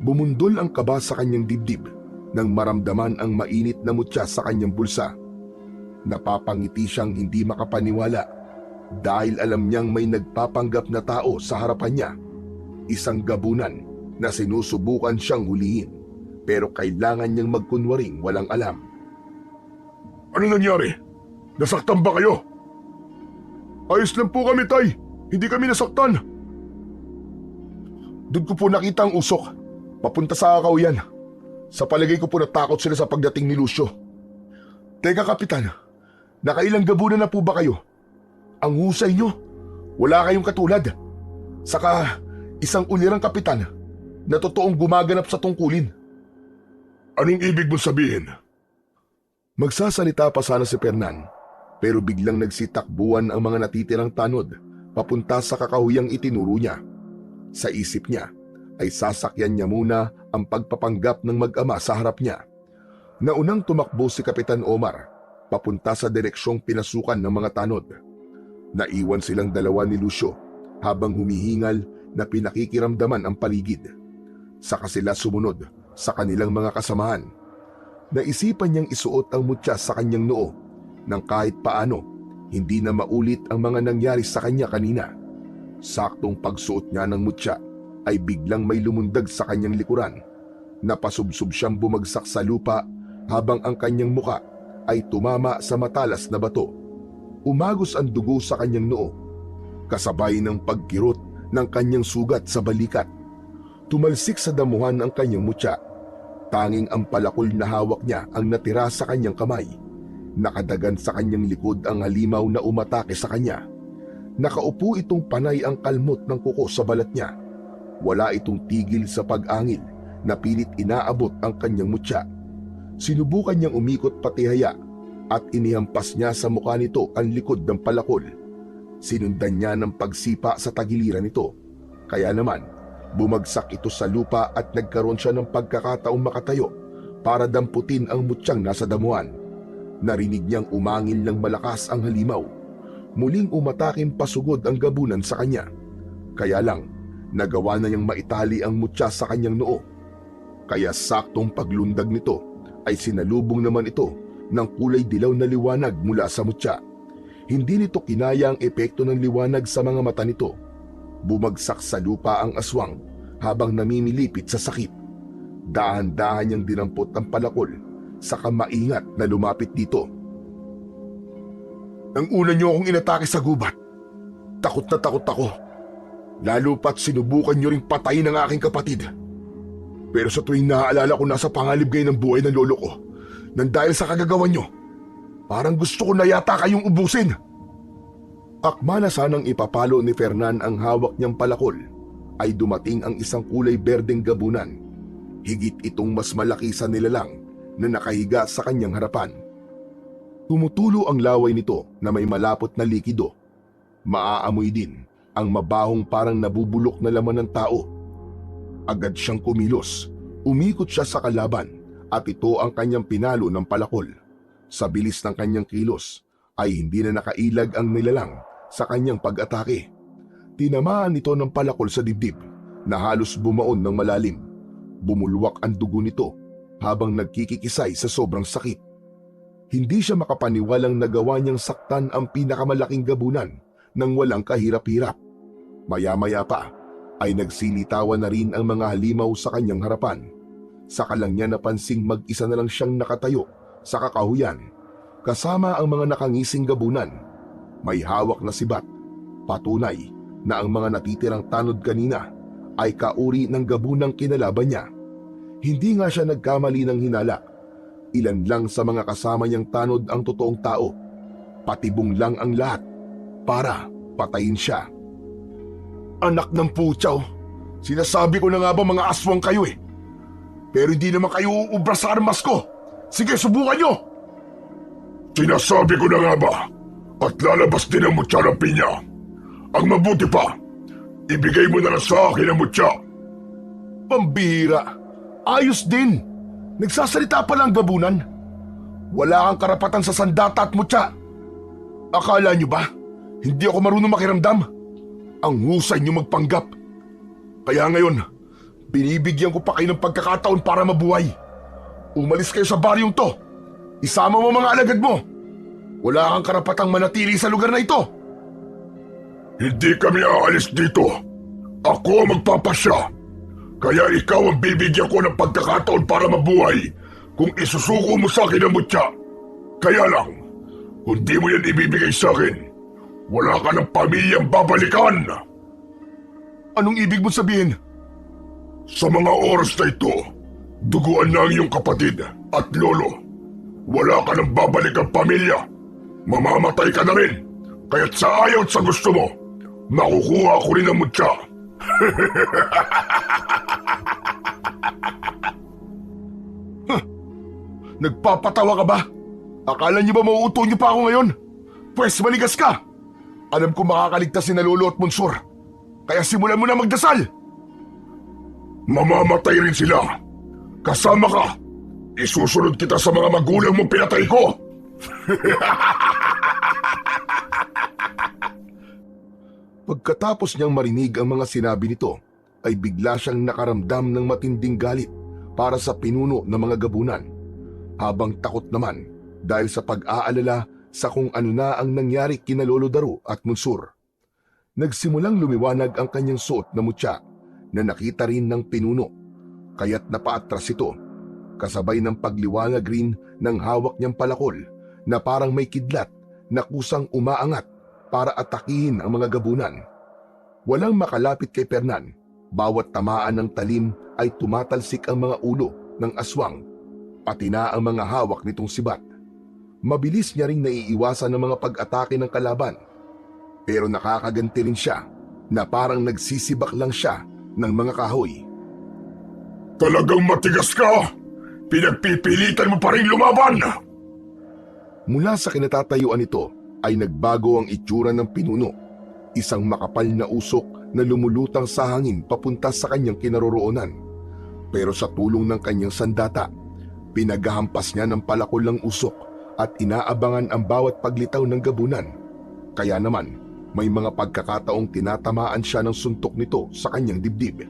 Bumundol ang kaba sa kanyang dibdib nang maramdaman ang mainit na mutya sa kanyang bulsa. Napapangiti siyang hindi makapaniwala dahil alam niyang may nagpapanggap na tao sa harapan niya. Isang gabunan na sinusubukan siyang hulihin pero kailangan niyang magkunwaring walang alam. Ano nangyari? Nasaktan ba kayo? Ayos lang po kami, Tay. Hindi kami nasaktan. Doon ko po nakita ang usok, papunta sa kakahuyan. Sa palagay ko po natakot sila sa pagdating ni Lucio. Teka, Kapitan. Nakailang gabunan na po ba kayo? Ang husay nyo. Wala kayong katulad. Saka isang ulirang kapitan na totoong gumaganap sa tungkulin. Anong ibig mong sabihin? Magsasalita pa sana si Fernan, pero biglang nagsitakbuhan ang mga natitirang tanod papunta sa kakahuyang itinuro niya. Sa isip niya ay sasakyan niya muna ang pagpapanggap ng mag-ama sa harap niya. Naunang tumakbo si Kapitan Omar papunta sa direksyong pinasukan ng mga tanod. Naiwan silang dalawa ni Lucio habang humihingal na pinakikiramdaman ang paligid. Saka sila sumunod sa kanilang mga kasamahan. Naisipan niyang isuot ang mutya sa kanyang noo nang kahit paano hindi na maulit ang mga nangyari sa kanya kanina. Saktong pagsuot niya ng mutya ay biglang may lumundag sa kanyang likuran. Napasubsob siyang bumagsak sa lupa habang ang kanyang muka ay tumama sa matalas na bato. Umagos ang dugo sa kanyang noo, kasabay ng pagkirot ng kanyang sugat sa balikat. Tumalsik sa damuhan ang kanyang mutya. Tanging ang palakol na hawak niya ang natira sa kanyang kamay. Nakadagan sa kanyang likod ang halimaw na umatake sa kanya. Nakaupo itong panay ang kalmot ng kuko sa balat niya. Wala itong tigil sa pag-angil na pilit inaabot ang kanyang mutya. Sinubukan niyang umikot patihaya at inihampas niya sa mukha nito ang likod ng palakol. Sinundan niya ng pagsipa sa tagiliran nito. Kaya naman, bumagsak ito sa lupa at nagkaroon siya ng pagkakataong makatayo para damputin ang mutyang nasa damuhan. Narinig niyang umangil ng malakas ang halimaw. Muling umataking pasugod ang gabunan sa kanya. Kaya lang, nagawa na niyang maitali ang mutya sa kanyang noo. Kaya saktong paglundag nito ay sinalubong naman ito ng kulay dilaw na liwanag mula sa mutya. Hindi nito kinaya ang epekto ng liwanag sa mga mata nito. Bumagsak sa lupa ang aswang habang namimilipit sa sakit. Dahan-dahan niyang dinampot ang palakol, saka maingat na lumapit dito. Nang una niyo akong inatake sa gubat, takot na takot ako. Lalo pat sinubukan niyo ring patayin ang aking kapatid. Pero sa tuwing naaalala ko nasa pangalib kayo ng buhay ng lolo ko, nang dahil sa kagagawa niyo, parang gusto ko na yata kayong ubusin. Akma na sanang ipapalo ni Fernan ang hawak niyang palakol, ay dumating ang isang kulay berdeng gabunan. Higit itong mas malaki sa nilalang na nakahiga sa kanyang harapan. Tumutulo ang laway nito na may malapot na likido. Maaamoy din ang mabahong parang nabubulok na laman ng tao. Agad siyang kumilos, umikot siya sa kalaban at ito ang kanyang pinalo ng palakol. Sa bilis ng kanyang kilos ay hindi na nakailag ang nilalang sa kanyang pag-atake. Tinamaan ito ng palakol sa dibdib na halos bumaon ng malalim. Bumulwak ang dugo nito habang nagkikikisay sa sobrang sakit. Hindi siya makapaniwalang nagawa niyang saktan ang pinakamalaking gabunan nang walang kahirap-hirap. Maya-maya pa ay nagsilitawan na rin ang mga halimaw sa kanyang harapan. Saka lang niya napansing mag-isa na lang siyang nakatayo sa kakahuyan kasama ang mga nakangising gabunan. May hawak na sibat, patunay na ang mga natitirang tanod kanina ay kauri ng gabunang kinalaban niya. Hindi nga siya nagkamali ng hinala. Ilan lang sa mga kasama niyang tanod ang totoong tao. Patibong lang ang lahat para patayin siya. Anak ng putyaw, sinasabi ko na nga ba mga aswang kayo eh. Pero hindi naman kayo uubra sa armas ko. Sige, subukan nyo! Sinasabi ko na nga ba, at lalabas din ang mutya ng pinya. Ang mabuti pa, ibigay mo na lang sa akin ang mutya. Pambira! Ayos din! Nagsasalita pa lang gabunan. Wala kang karapatan sa sandata at mutya. Akala nyo ba, hindi ako marunong makiramdam? Ang husay nyo magpanggap. Kaya ngayon, binibigyan ko pa kayo ng pagkakataon para mabuhay. Umalis kayo sa baryong to. Isama mo mga alagad mo. Wala kang karapatang manatili sa lugar na ito. Hindi kami aalis dito. Ako ang magpapasya. Kaya ikaw ang bibigyan ko ng pagkakataon para mabuhay kung isusuko mo sa akin ang mutya. Kaya lang, kung di mo yan ibibigay sa akin, wala ka ng pamilyang babalikan. Anong ibig mo sabihin? Sa mga oras na ito, duguan na ang iyong kapatid at lolo. Wala ka ng babalikan pamilya. Mamamatay ka na rin. Kaya't sa ayaw at sa gusto mo, makukuha ko rin ang mutya. Nagpapatawa ka ba? Akala niyo ba mauuto niyo pa ako ngayon? Pwes manigas ka! Alam ko makakaligtas si na Lolo at Monsur. Kaya simulan mo na magdasal! Mamamatay rin sila. Kasama ka. Isusunod kita sa mga magulang mong pinatay ko. Pagkatapos niyang marinig ang mga sinabi nito, ay bigla siyang nakaramdam ng matinding galit para sa pinuno ng mga gabunan. Habang takot naman dahil sa pag-aalala sa kung ano na ang nangyari kina Lolo Daru at Monsur. Nagsimulang lumiwanag ang kanyang suot na mutya na nakita rin ng pinuno, kaya't napaatras ito, kasabay ng pagliwanag rin ng hawak niyang palakol na parang may kidlat na kusang umaangat para atakihin ang mga gabunan. Walang makalapit kay Fernan, bawat tamaan ng talim ay tumatalsik ang mga ulo ng aswang, pati na ang mga hawak nitong sibat. Mabilis niya ring naiiwasan ng mga pag-atake ng kalaban, pero nakakaganti rin siya na parang nagsisibak lang siya ng mga kahoy. Talagang matigas ka! Pinagpipilitan mo pa rin lumaban! Mula sa kinatatayuan nito ay nagbago ang itsura ng pinuno. Isang makapal na usok na lumulutang sa hangin papunta sa kanyang kinaroroonan. Pero sa tulong ng kanyang sandata, pinaghahampas niya ng palakol ng usok at inaabangan ang bawat paglitaw ng gabunan. Kaya naman, may mga pagkakataong tinatamaan siya ng suntok nito sa kanyang dibdib.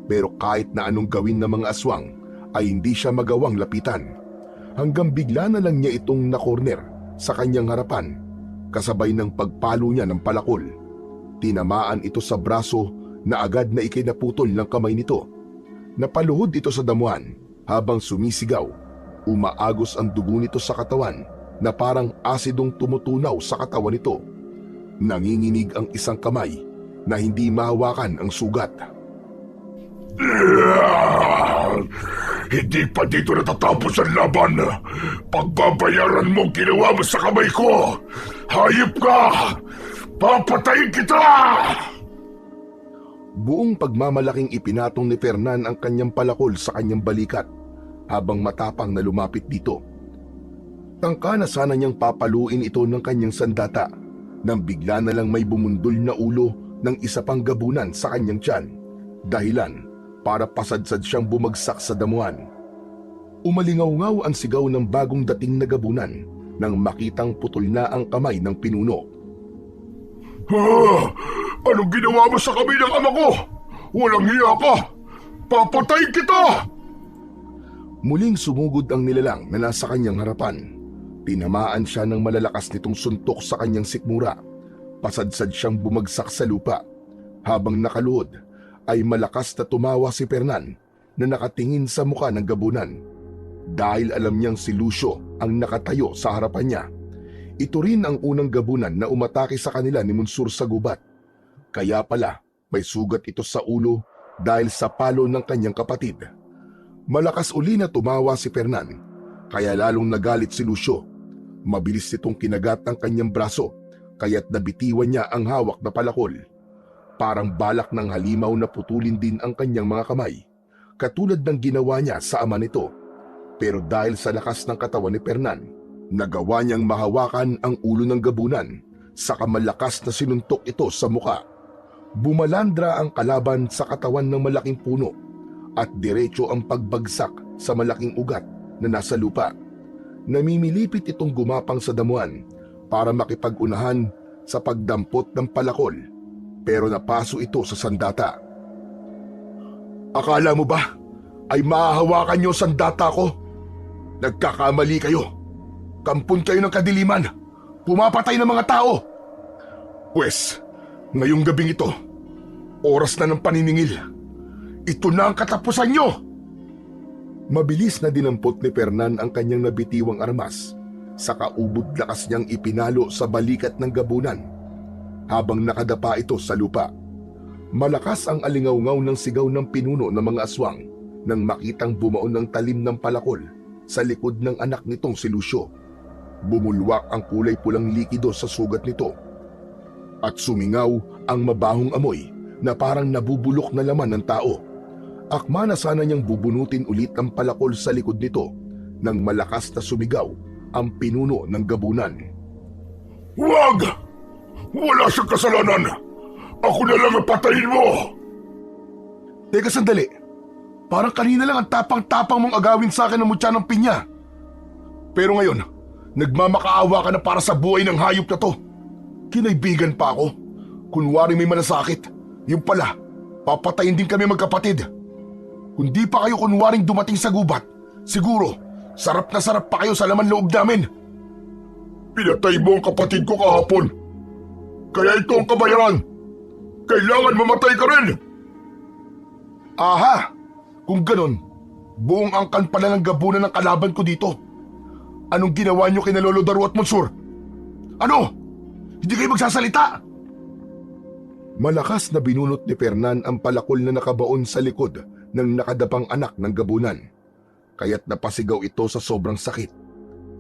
Pero kahit na anong gawin ng mga aswang, ay hindi siya magawang lapitan. Hanggang bigla na lang niya itong nakorner sa kanyang harapan, kasabay ng pagpalo niya ng palakol. Tinamaan ito sa braso na agad na ikinaputol ng kamay nito. Napaluhod ito sa damuhan habang sumisigaw. Umaagos ang dugo nito sa katawan na parang asidong tumutunaw sa katawan nito. Nanginginig ang isang kamay na hindi mahawakan ang sugat. Hindi pa dito natatapos ang laban. Pagbabayaran mo ang ginawa mo sa kamay ko. Hayop ka! Papatayin kita! Buong pagmamalaking ipinatong ni Fernan ang kanyang palakol sa kanyang balikat habang matapang na lumapit dito. Tangka na sana niyang papaluin ito ng kanyang sandata nang bigla na lang may bumundol na ulo ng isa pang gabunan sa kanyang tiyan. Dahilan para pasadsad siyang bumagsak sa damuhan. Umalingaw-ngaw ang sigaw ng bagong dating na gabunan nang makitang putol na ang kamay ng pinuno. Anong ginawa mo sa kamay ng ama ko? Walang hiya ka! Papatayin kita! Muling sumugod ang nilalang na nasa kanyang harapan. Tinamaan siya ng malalakas nitong suntok sa kanyang sikmura. Pasadsad siyang bumagsak sa lupa. Habang nakaluhod, ay malakas na tumawa si Fernan na nakatingin sa muka ng gabunan. Dahil alam niyang si Lucio ang nakatayo sa harapan niya. Ito rin ang unang gabunan na umatake sa kanila ni Monsur sa gubat. Kaya pala may sugat ito sa ulo dahil sa palo ng kanyang kapatid. Malakas uli na tumawa si Fernan, kaya lalong nagalit si Lucio. Mabilis nitong kinagat ang kanyang braso, kaya't nabitiwan niya ang hawak na palakol. Parang balak ng halimaw na putulin din ang kanyang mga kamay, katulad ng ginawa niya sa ama nito. Pero dahil sa lakas ng katawan ni Fernan, nagawa niyang mahawakan ang ulo ng gabunan, saka malakas na sinuntok ito sa muka. Bumalandra ang kalaban sa katawan ng malaking puno at diretso ang pagbagsak sa malaking ugat na nasa lupa. Namimilipit itong gumapang sa damuhan para makipag-unahan sa pagdampot ng palakol, pero napaso ito sa sandata. Akala mo ba ay mahahawakan niyo ang sandata ko? Nagkakamali kayo. Kampon kayo ng kadiliman. Pumapatay ng mga tao. Pwes, ngayong gabing ito, oras na ng paniningil. Ito na ang katapusan niyo! Mabilis na dinampot ni Fernan ang kanyang nabitiwang armas, saka ubod lakas niyang ipinalo sa balikat ng gabunan habang nakadapa ito sa lupa. Malakas ang alingaw-ngaw ng sigaw ng pinuno ng mga aswang nang makitang bumaon ng talim ng palakol sa likod ng anak nitong si Lucio. Bumulwak ang kulay pulang likido sa sugat nito at sumingaw ang mabahong amoy na parang nabubulok na laman ng tao. Akma na sana niyang bubunutin ulit ang palakol sa likod nito nang malakas na sumigaw ang pinuno ng gabunan. Huwag! Wala siyang kasalanan! Ako na lang ang patayin mo! Teka sandali, parang kanina lang ang tapang-tapang mong agawin sa akin ng mutya ng pinya. Pero ngayon, nagmamakaawa ka na para sa buhay ng hayop na to. Kinaibigan pa ako. Kunwari may malasakit. Yung pala, papatayin din kami magkapatid. Kung di pa kayo kunwaring dumating sa gubat, siguro, sarap na sarap pa kayo sa laman loob namin. Pinatay mo ang kapatid ko kahapon. Kaya ito ang kabayaran. Kailangan mamatay ka rin! Aha! Kung ganon, buong angkan pala ng gabunan ng kalaban ko dito. Anong ginawa niyo kina Lolo Daru at Monsur? Ano? Hindi kayo magsasalita? Malakas na binunot ni Fernan ang palakol na nakabaon sa likod ng nakadapang anak ng gabunan. Kaya't napasigaw ito sa sobrang sakit.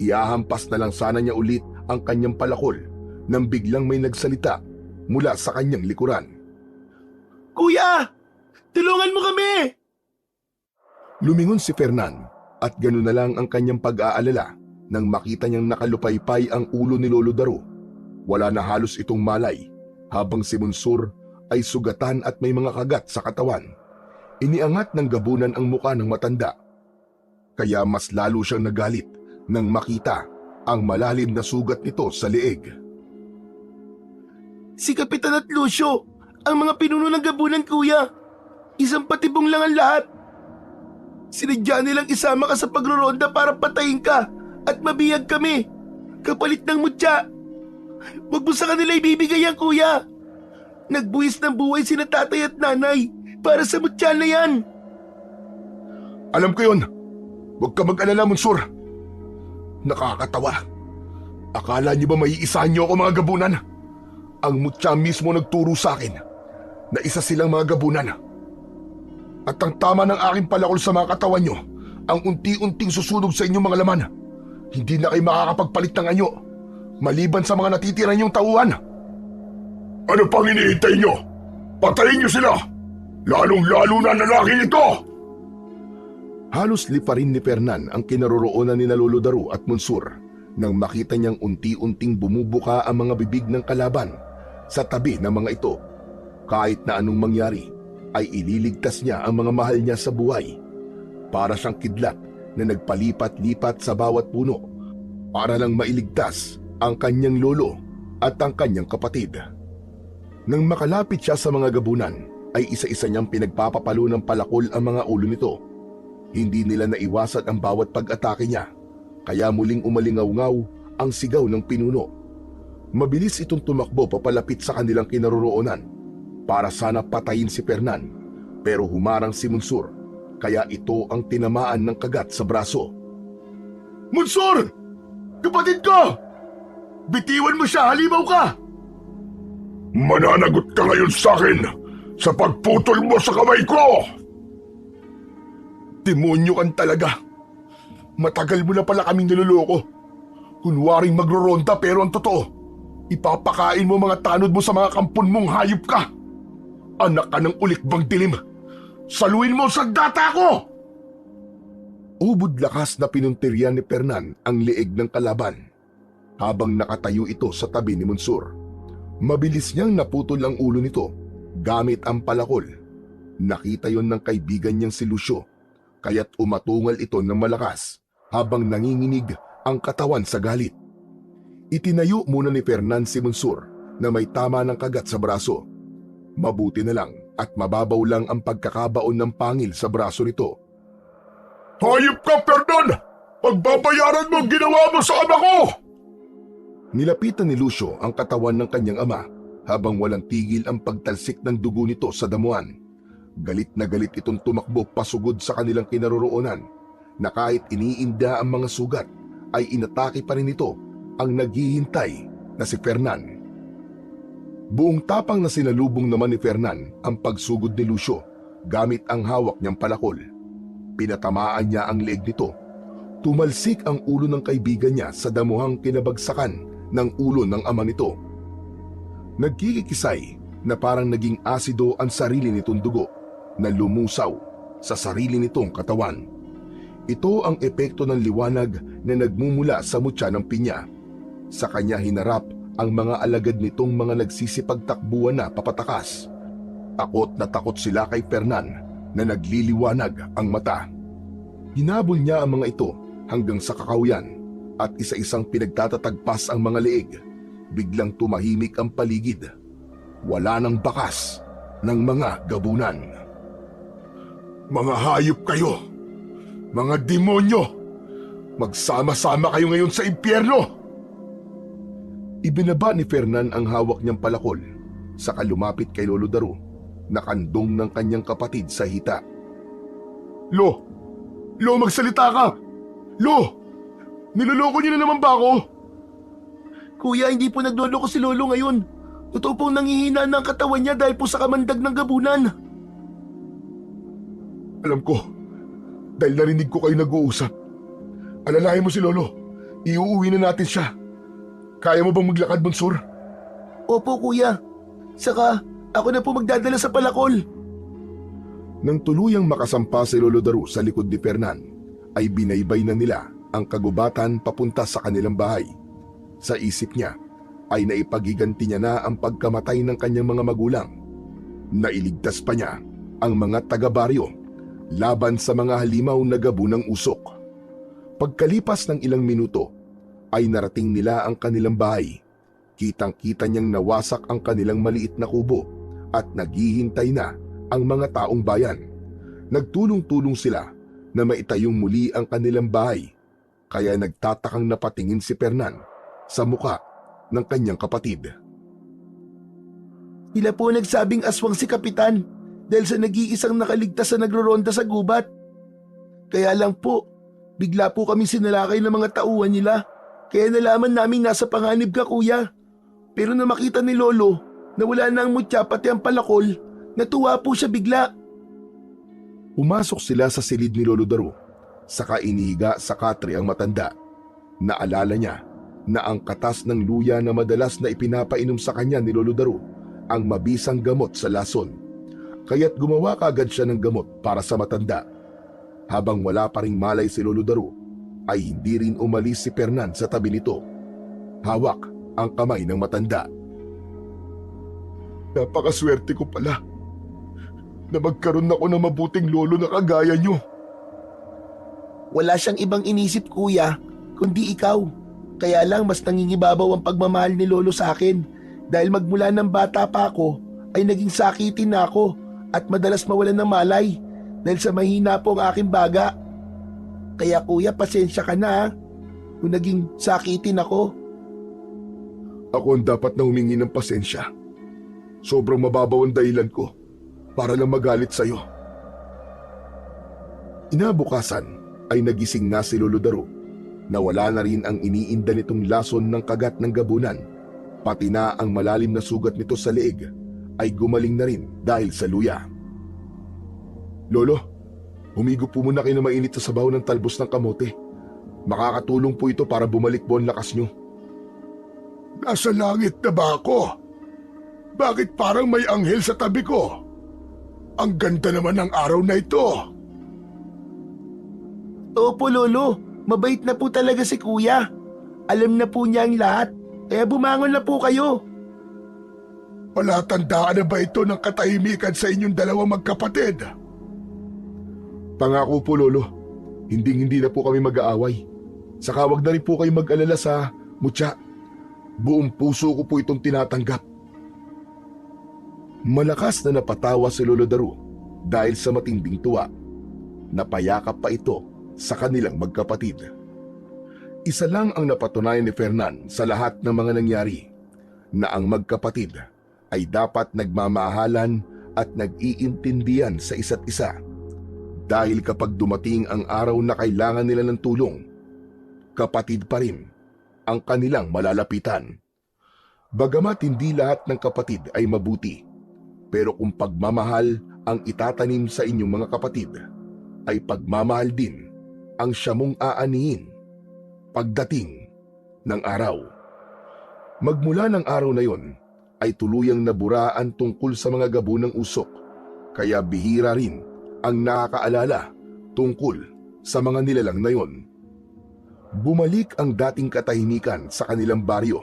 Iahampas na lang sana niya ulit ang kanyang palakol nang biglang may nagsalita mula sa kanyang likuran. Kuya! Tulungan mo kami! Lumingon si Fernan At gano'n na lang ang kanyang pag-aalala nang makita niyang nakalupaypay ang ulo ni Lolo Daro. Wala na halos itong malay, habang si Monsur ay sugatan at may mga kagat sa katawan. Iniangat ng gabunan ang muka ng matanda. Kaya mas lalo siyang nagalit nang makita ang malalim na sugat nito sa leeg. Si Kapitan at Lucio, ang mga pinuno ng gabunan, kuya. Isang patibong lang ang lahat. Sinadya nilang isama ka sa pagroronda para patayin ka at mabiyag kami. Kapalit ng mutya. Huwag mo sa kanila ibibigay yan, kuya. Nagbuwis ng buhay sina tatay at nanay para sa mutya na yan. Alam ko yun. Huwag ka mag-alala, Monsur. Nakakatawa. Akala niyo ba maiisahan niyo ako, mga gabunan? Ang mutya mismo nagturo sa akin na isa silang mga gabunan. At ang tama ng aking palakol sa mga katawan niyo, ang unti-unting susunog sa inyong mga laman. Hindi na kayo makakapagpalit ng anyo, maliban sa mga natitira niyong tauhan. Ano pang hinihintay niyo? Patayin niyo sila! Lalong-lalo na lalaking ito! Halos liparin ni Fernan ang kinaroroonan ni Lolo Daro at Monsur nang makita niyang unti-unting bumubuka ang mga bibig ng kalaban sa tabi ng mga ito. Kahit na anong mangyari, ay ililigtas niya ang mga mahal niya sa buhay. Para siyang kidlat na nagpalipat-lipat sa bawat puno para lang mailigtas ang kanyang lolo at ang kanyang kapatid. Nang makalapit siya sa mga gabunan, ay isa-isa niyang pinagpapapalo ng palakol ang mga ulo nito. Hindi nila naiwasan ang bawat pag-atake niya, kaya muling umalingaw-ngaw ang sigaw ng pinuno. Mabilis itong tumakbo papalapit sa kanilang kinaroroonan para sana patayin si Fernan, pero humarang si Monsur, kaya ito ang tinamaan ng kagat sa braso. Monsur! Kapatid ko! Bitiwan mo siya, halimaw ka! Mananagot ka ngayon sa akin sa pagputol mo sa kamay ko! Demonyo kan talaga. Matagal mo na pala kaming niloloko. Kunwaring magroronda pero ang totoo, ipapakain mo mga tanod mo sa mga kampon mong hayop ka. Anak ka ng ulikbang dilim. Saluin mo sa data ko! Ubod lakas na pinuntiryan ni Fernan ang leeg ng kalaban habang nakatayo ito sa tabi ni Monsur. Mabilis niyang naputol ang ulo nito gamit ang palakol. Nakita yon ng kaibigan niyang si Lucio, kaya't umatungal ito ng malakas habang nanginginig ang katawan sa galit. Itinayo muna ni Fernan si Monsur na may tama ng kagat sa braso. Mabuti na lang at mababaw lang ang pagkakabaon ng pangil sa braso nito. Hayop ka, Fernan! Pagbabayaran mo ang ginawa mo sa ama ko! Nilapitan ni Lucio ang katawan ng kanyang ama habang walang tigil ang pagtalsik ng dugo nito sa damuhan. Galit na galit itong tumakbo pasugod sa kanilang kinaroroonan na kahit iniinda ang mga sugat ay inatake pa rin nito ang naghihintay na si Fernan. Buong tapang na sinalubong naman ni Fernan ang pagsugod ni Lucio gamit ang hawak niyang palakol. Pinatamaan niya ang leeg nito. Tumalsik ang ulo ng kaibigan niya sa damuhang kinabagsakan ng ulo ng ama nito. Nagkikisay na parang naging asido ang sarili nitong dugo na lumusaw sa sarili nitong katawan. Ito ang epekto ng liwanag na nagmumula sa mutya ng pinya. Sa kanya hinarap ang mga alagad nitong mga nagsisipagtakbuhan na papatakas. Takot na takot sila kay Fernan na nagliliwanag ang mata. Hinabol niya ang mga ito hanggang sa kakawyan at isa-isang pinagtatatagpas ang mga leeg. Biglang tumahimik ang paligid. Wala nang bakas ng mga gabunan. Mga hayop kayo! Mga demonyo! Magsama-sama kayo ngayon sa impyerno! Ibinaba ni Fernan ang hawak niyang palakol, saka lumapit kay Lolo Daro, nakandong ng kanyang kapatid sa hita. Lo! Lo, magsalita ka! Lo! Niloloko niyo na naman ba ako? Kuya, hindi po nagloloko si Lolo ngayon. Totoo pong nanghihina ng katawan niya dahil po sa kamandag ng gabunan. Alam ko, dahil narinig ko kayo nag-uusap. Alalahin mo si Lolo, iuuwi na natin siya. Kaya mo bang maglakad, Monsur? Opo, kuya. Saka, ako na po magdadala sa palakol. Nang tuluyang makasampa si Lolo Daro sa likod ni Fernan, ay binaybay na nila ang kagubatan papunta sa kanilang bahay. Sa isip niya ay naipagiganti niya na ang pagkamatay ng kanyang mga magulang. Nailigtas pa niya ang mga taga-baryo laban sa mga halimaw na gabo ng usok. Pagkalipas ng ilang minuto ay narating nila ang kanilang bahay. Kitang-kita niyang nawasak ang kanilang maliit na kubo at naghihintay na ang mga taong bayan. Nagtulong-tulong sila na maitayong muli ang kanilang bahay, kaya nagtatakang napatingin si Fernan sa muka ng kanyang kapatid. Sila po nagsabing aswang si Kapitan dahil sa nag-iisang nakaligtas na nagroronda sa gubat. Kaya lang po, bigla po kami sinalakay ng mga tauhan nila. Kaya nalaman namin nasa panganib ka, kuya. Pero na makita ni Lolo na wala na ang mutya pati ang palakol, natuwa po siya bigla. Pumasok sila sa silid ni Lolo Daru, saka inihiga sa katre ang matanda. Naalala niya na ang katas ng luya na madalas na ipinapainom sa kanya ni Lolo Daru ang mabisang gamot sa lason. Kaya't gumawa kaagad siya ng gamot para sa matanda. Habang wala pa ring malay si Lolo Daru, ay hindi rin umalis si Fernan sa tabi nito. Hawak ang kamay ng matanda. Napakaswerte ko pala na magkaroon ako ng mabuting lolo na kagaya niyo. Wala siyang ibang inisip, kuya, kundi ikaw. Kaya lang mas nangingibabaw ang pagmamahal ni Lolo sa akin dahil magmula ng bata pa ako ay naging sakitin na ako at madalas mawalan ng malay dahil sa mahina po ang aking baga. Kaya kuya, pasensya ka na kung naging sakitin ako. Ako ang dapat na humingi ng pasensya. Sobrang mababaw ang dahilan ko para lang magalit sa'yo. Inabukasan ay nagising na si Lolo Daru. Nawala na rin ang iniinda nitong lason ng kagat ng gabunan. Pati na ang malalim na sugat nito sa leeg ay gumaling na rin dahil sa luya. Lolo, humigo po muna kayo na mainit sa sabaw ng talbos ng kamote. Makakatulong po ito para bumalik po ang lakas nyo. Nasa langit na ba ako? Bakit parang may anghel sa tabi ko? Ang ganda naman ng araw na ito. Opo, Lolo. Mabait na po talaga si kuya. Alam na po niya ang lahat. Kaya bumangon na po kayo. Palatandaan na ba ito ng katahimikan sa inyong dalawang magkapatid? Pangako po, Lolo. Hindi na po kami mag-aaway. Saka wag na rin po kayo mag-alala sa mutya. Buong puso ko po itong tinatanggap. Malakas na napatawa si Lolo Daru dahil sa matinding tuwa. Napayakap pa ito sa kanilang magkapatid. Isa lang ang napatunayan ni Fernan sa lahat ng mga nangyari, na ang magkapatid ay dapat nagmamahalan at nag-iintindihan sa isa't isa. Dahil kapag dumating ang araw na kailangan nila ng tulong, kapatid pa rin ang kanilang malalapitan. Bagamat hindi lahat ng kapatid ay mabuti, pero kung pagmamahal ang itatanim sa inyong mga kapatid, ay pagmamahal din ang siyamong aanihin pagdating ng araw. Magmula ng araw na yon, ay tuluyang naburaan tungkol sa mga gabo ng usok, kaya bihira rin ang nakakaalala tungkol sa mga nilalang na yon. Bumalik ang dating katahimikan sa kanilang baryo.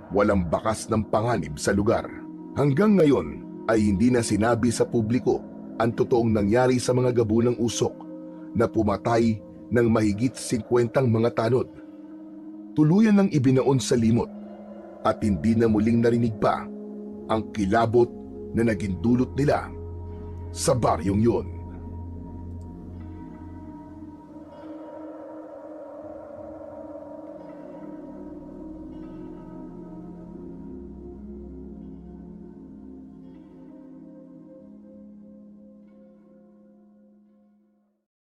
Walang bakas ng panganib sa lugar. Hanggang ngayon ay hindi na sinabi sa publiko ang totoong nangyari sa mga gabo ng usok na pumatay ng mahigit 50 mga tanod. Tuluyan nang ibinaon sa limot at hindi na muling narinig pa ang kilabot na naging dulot nila sa baryong yun.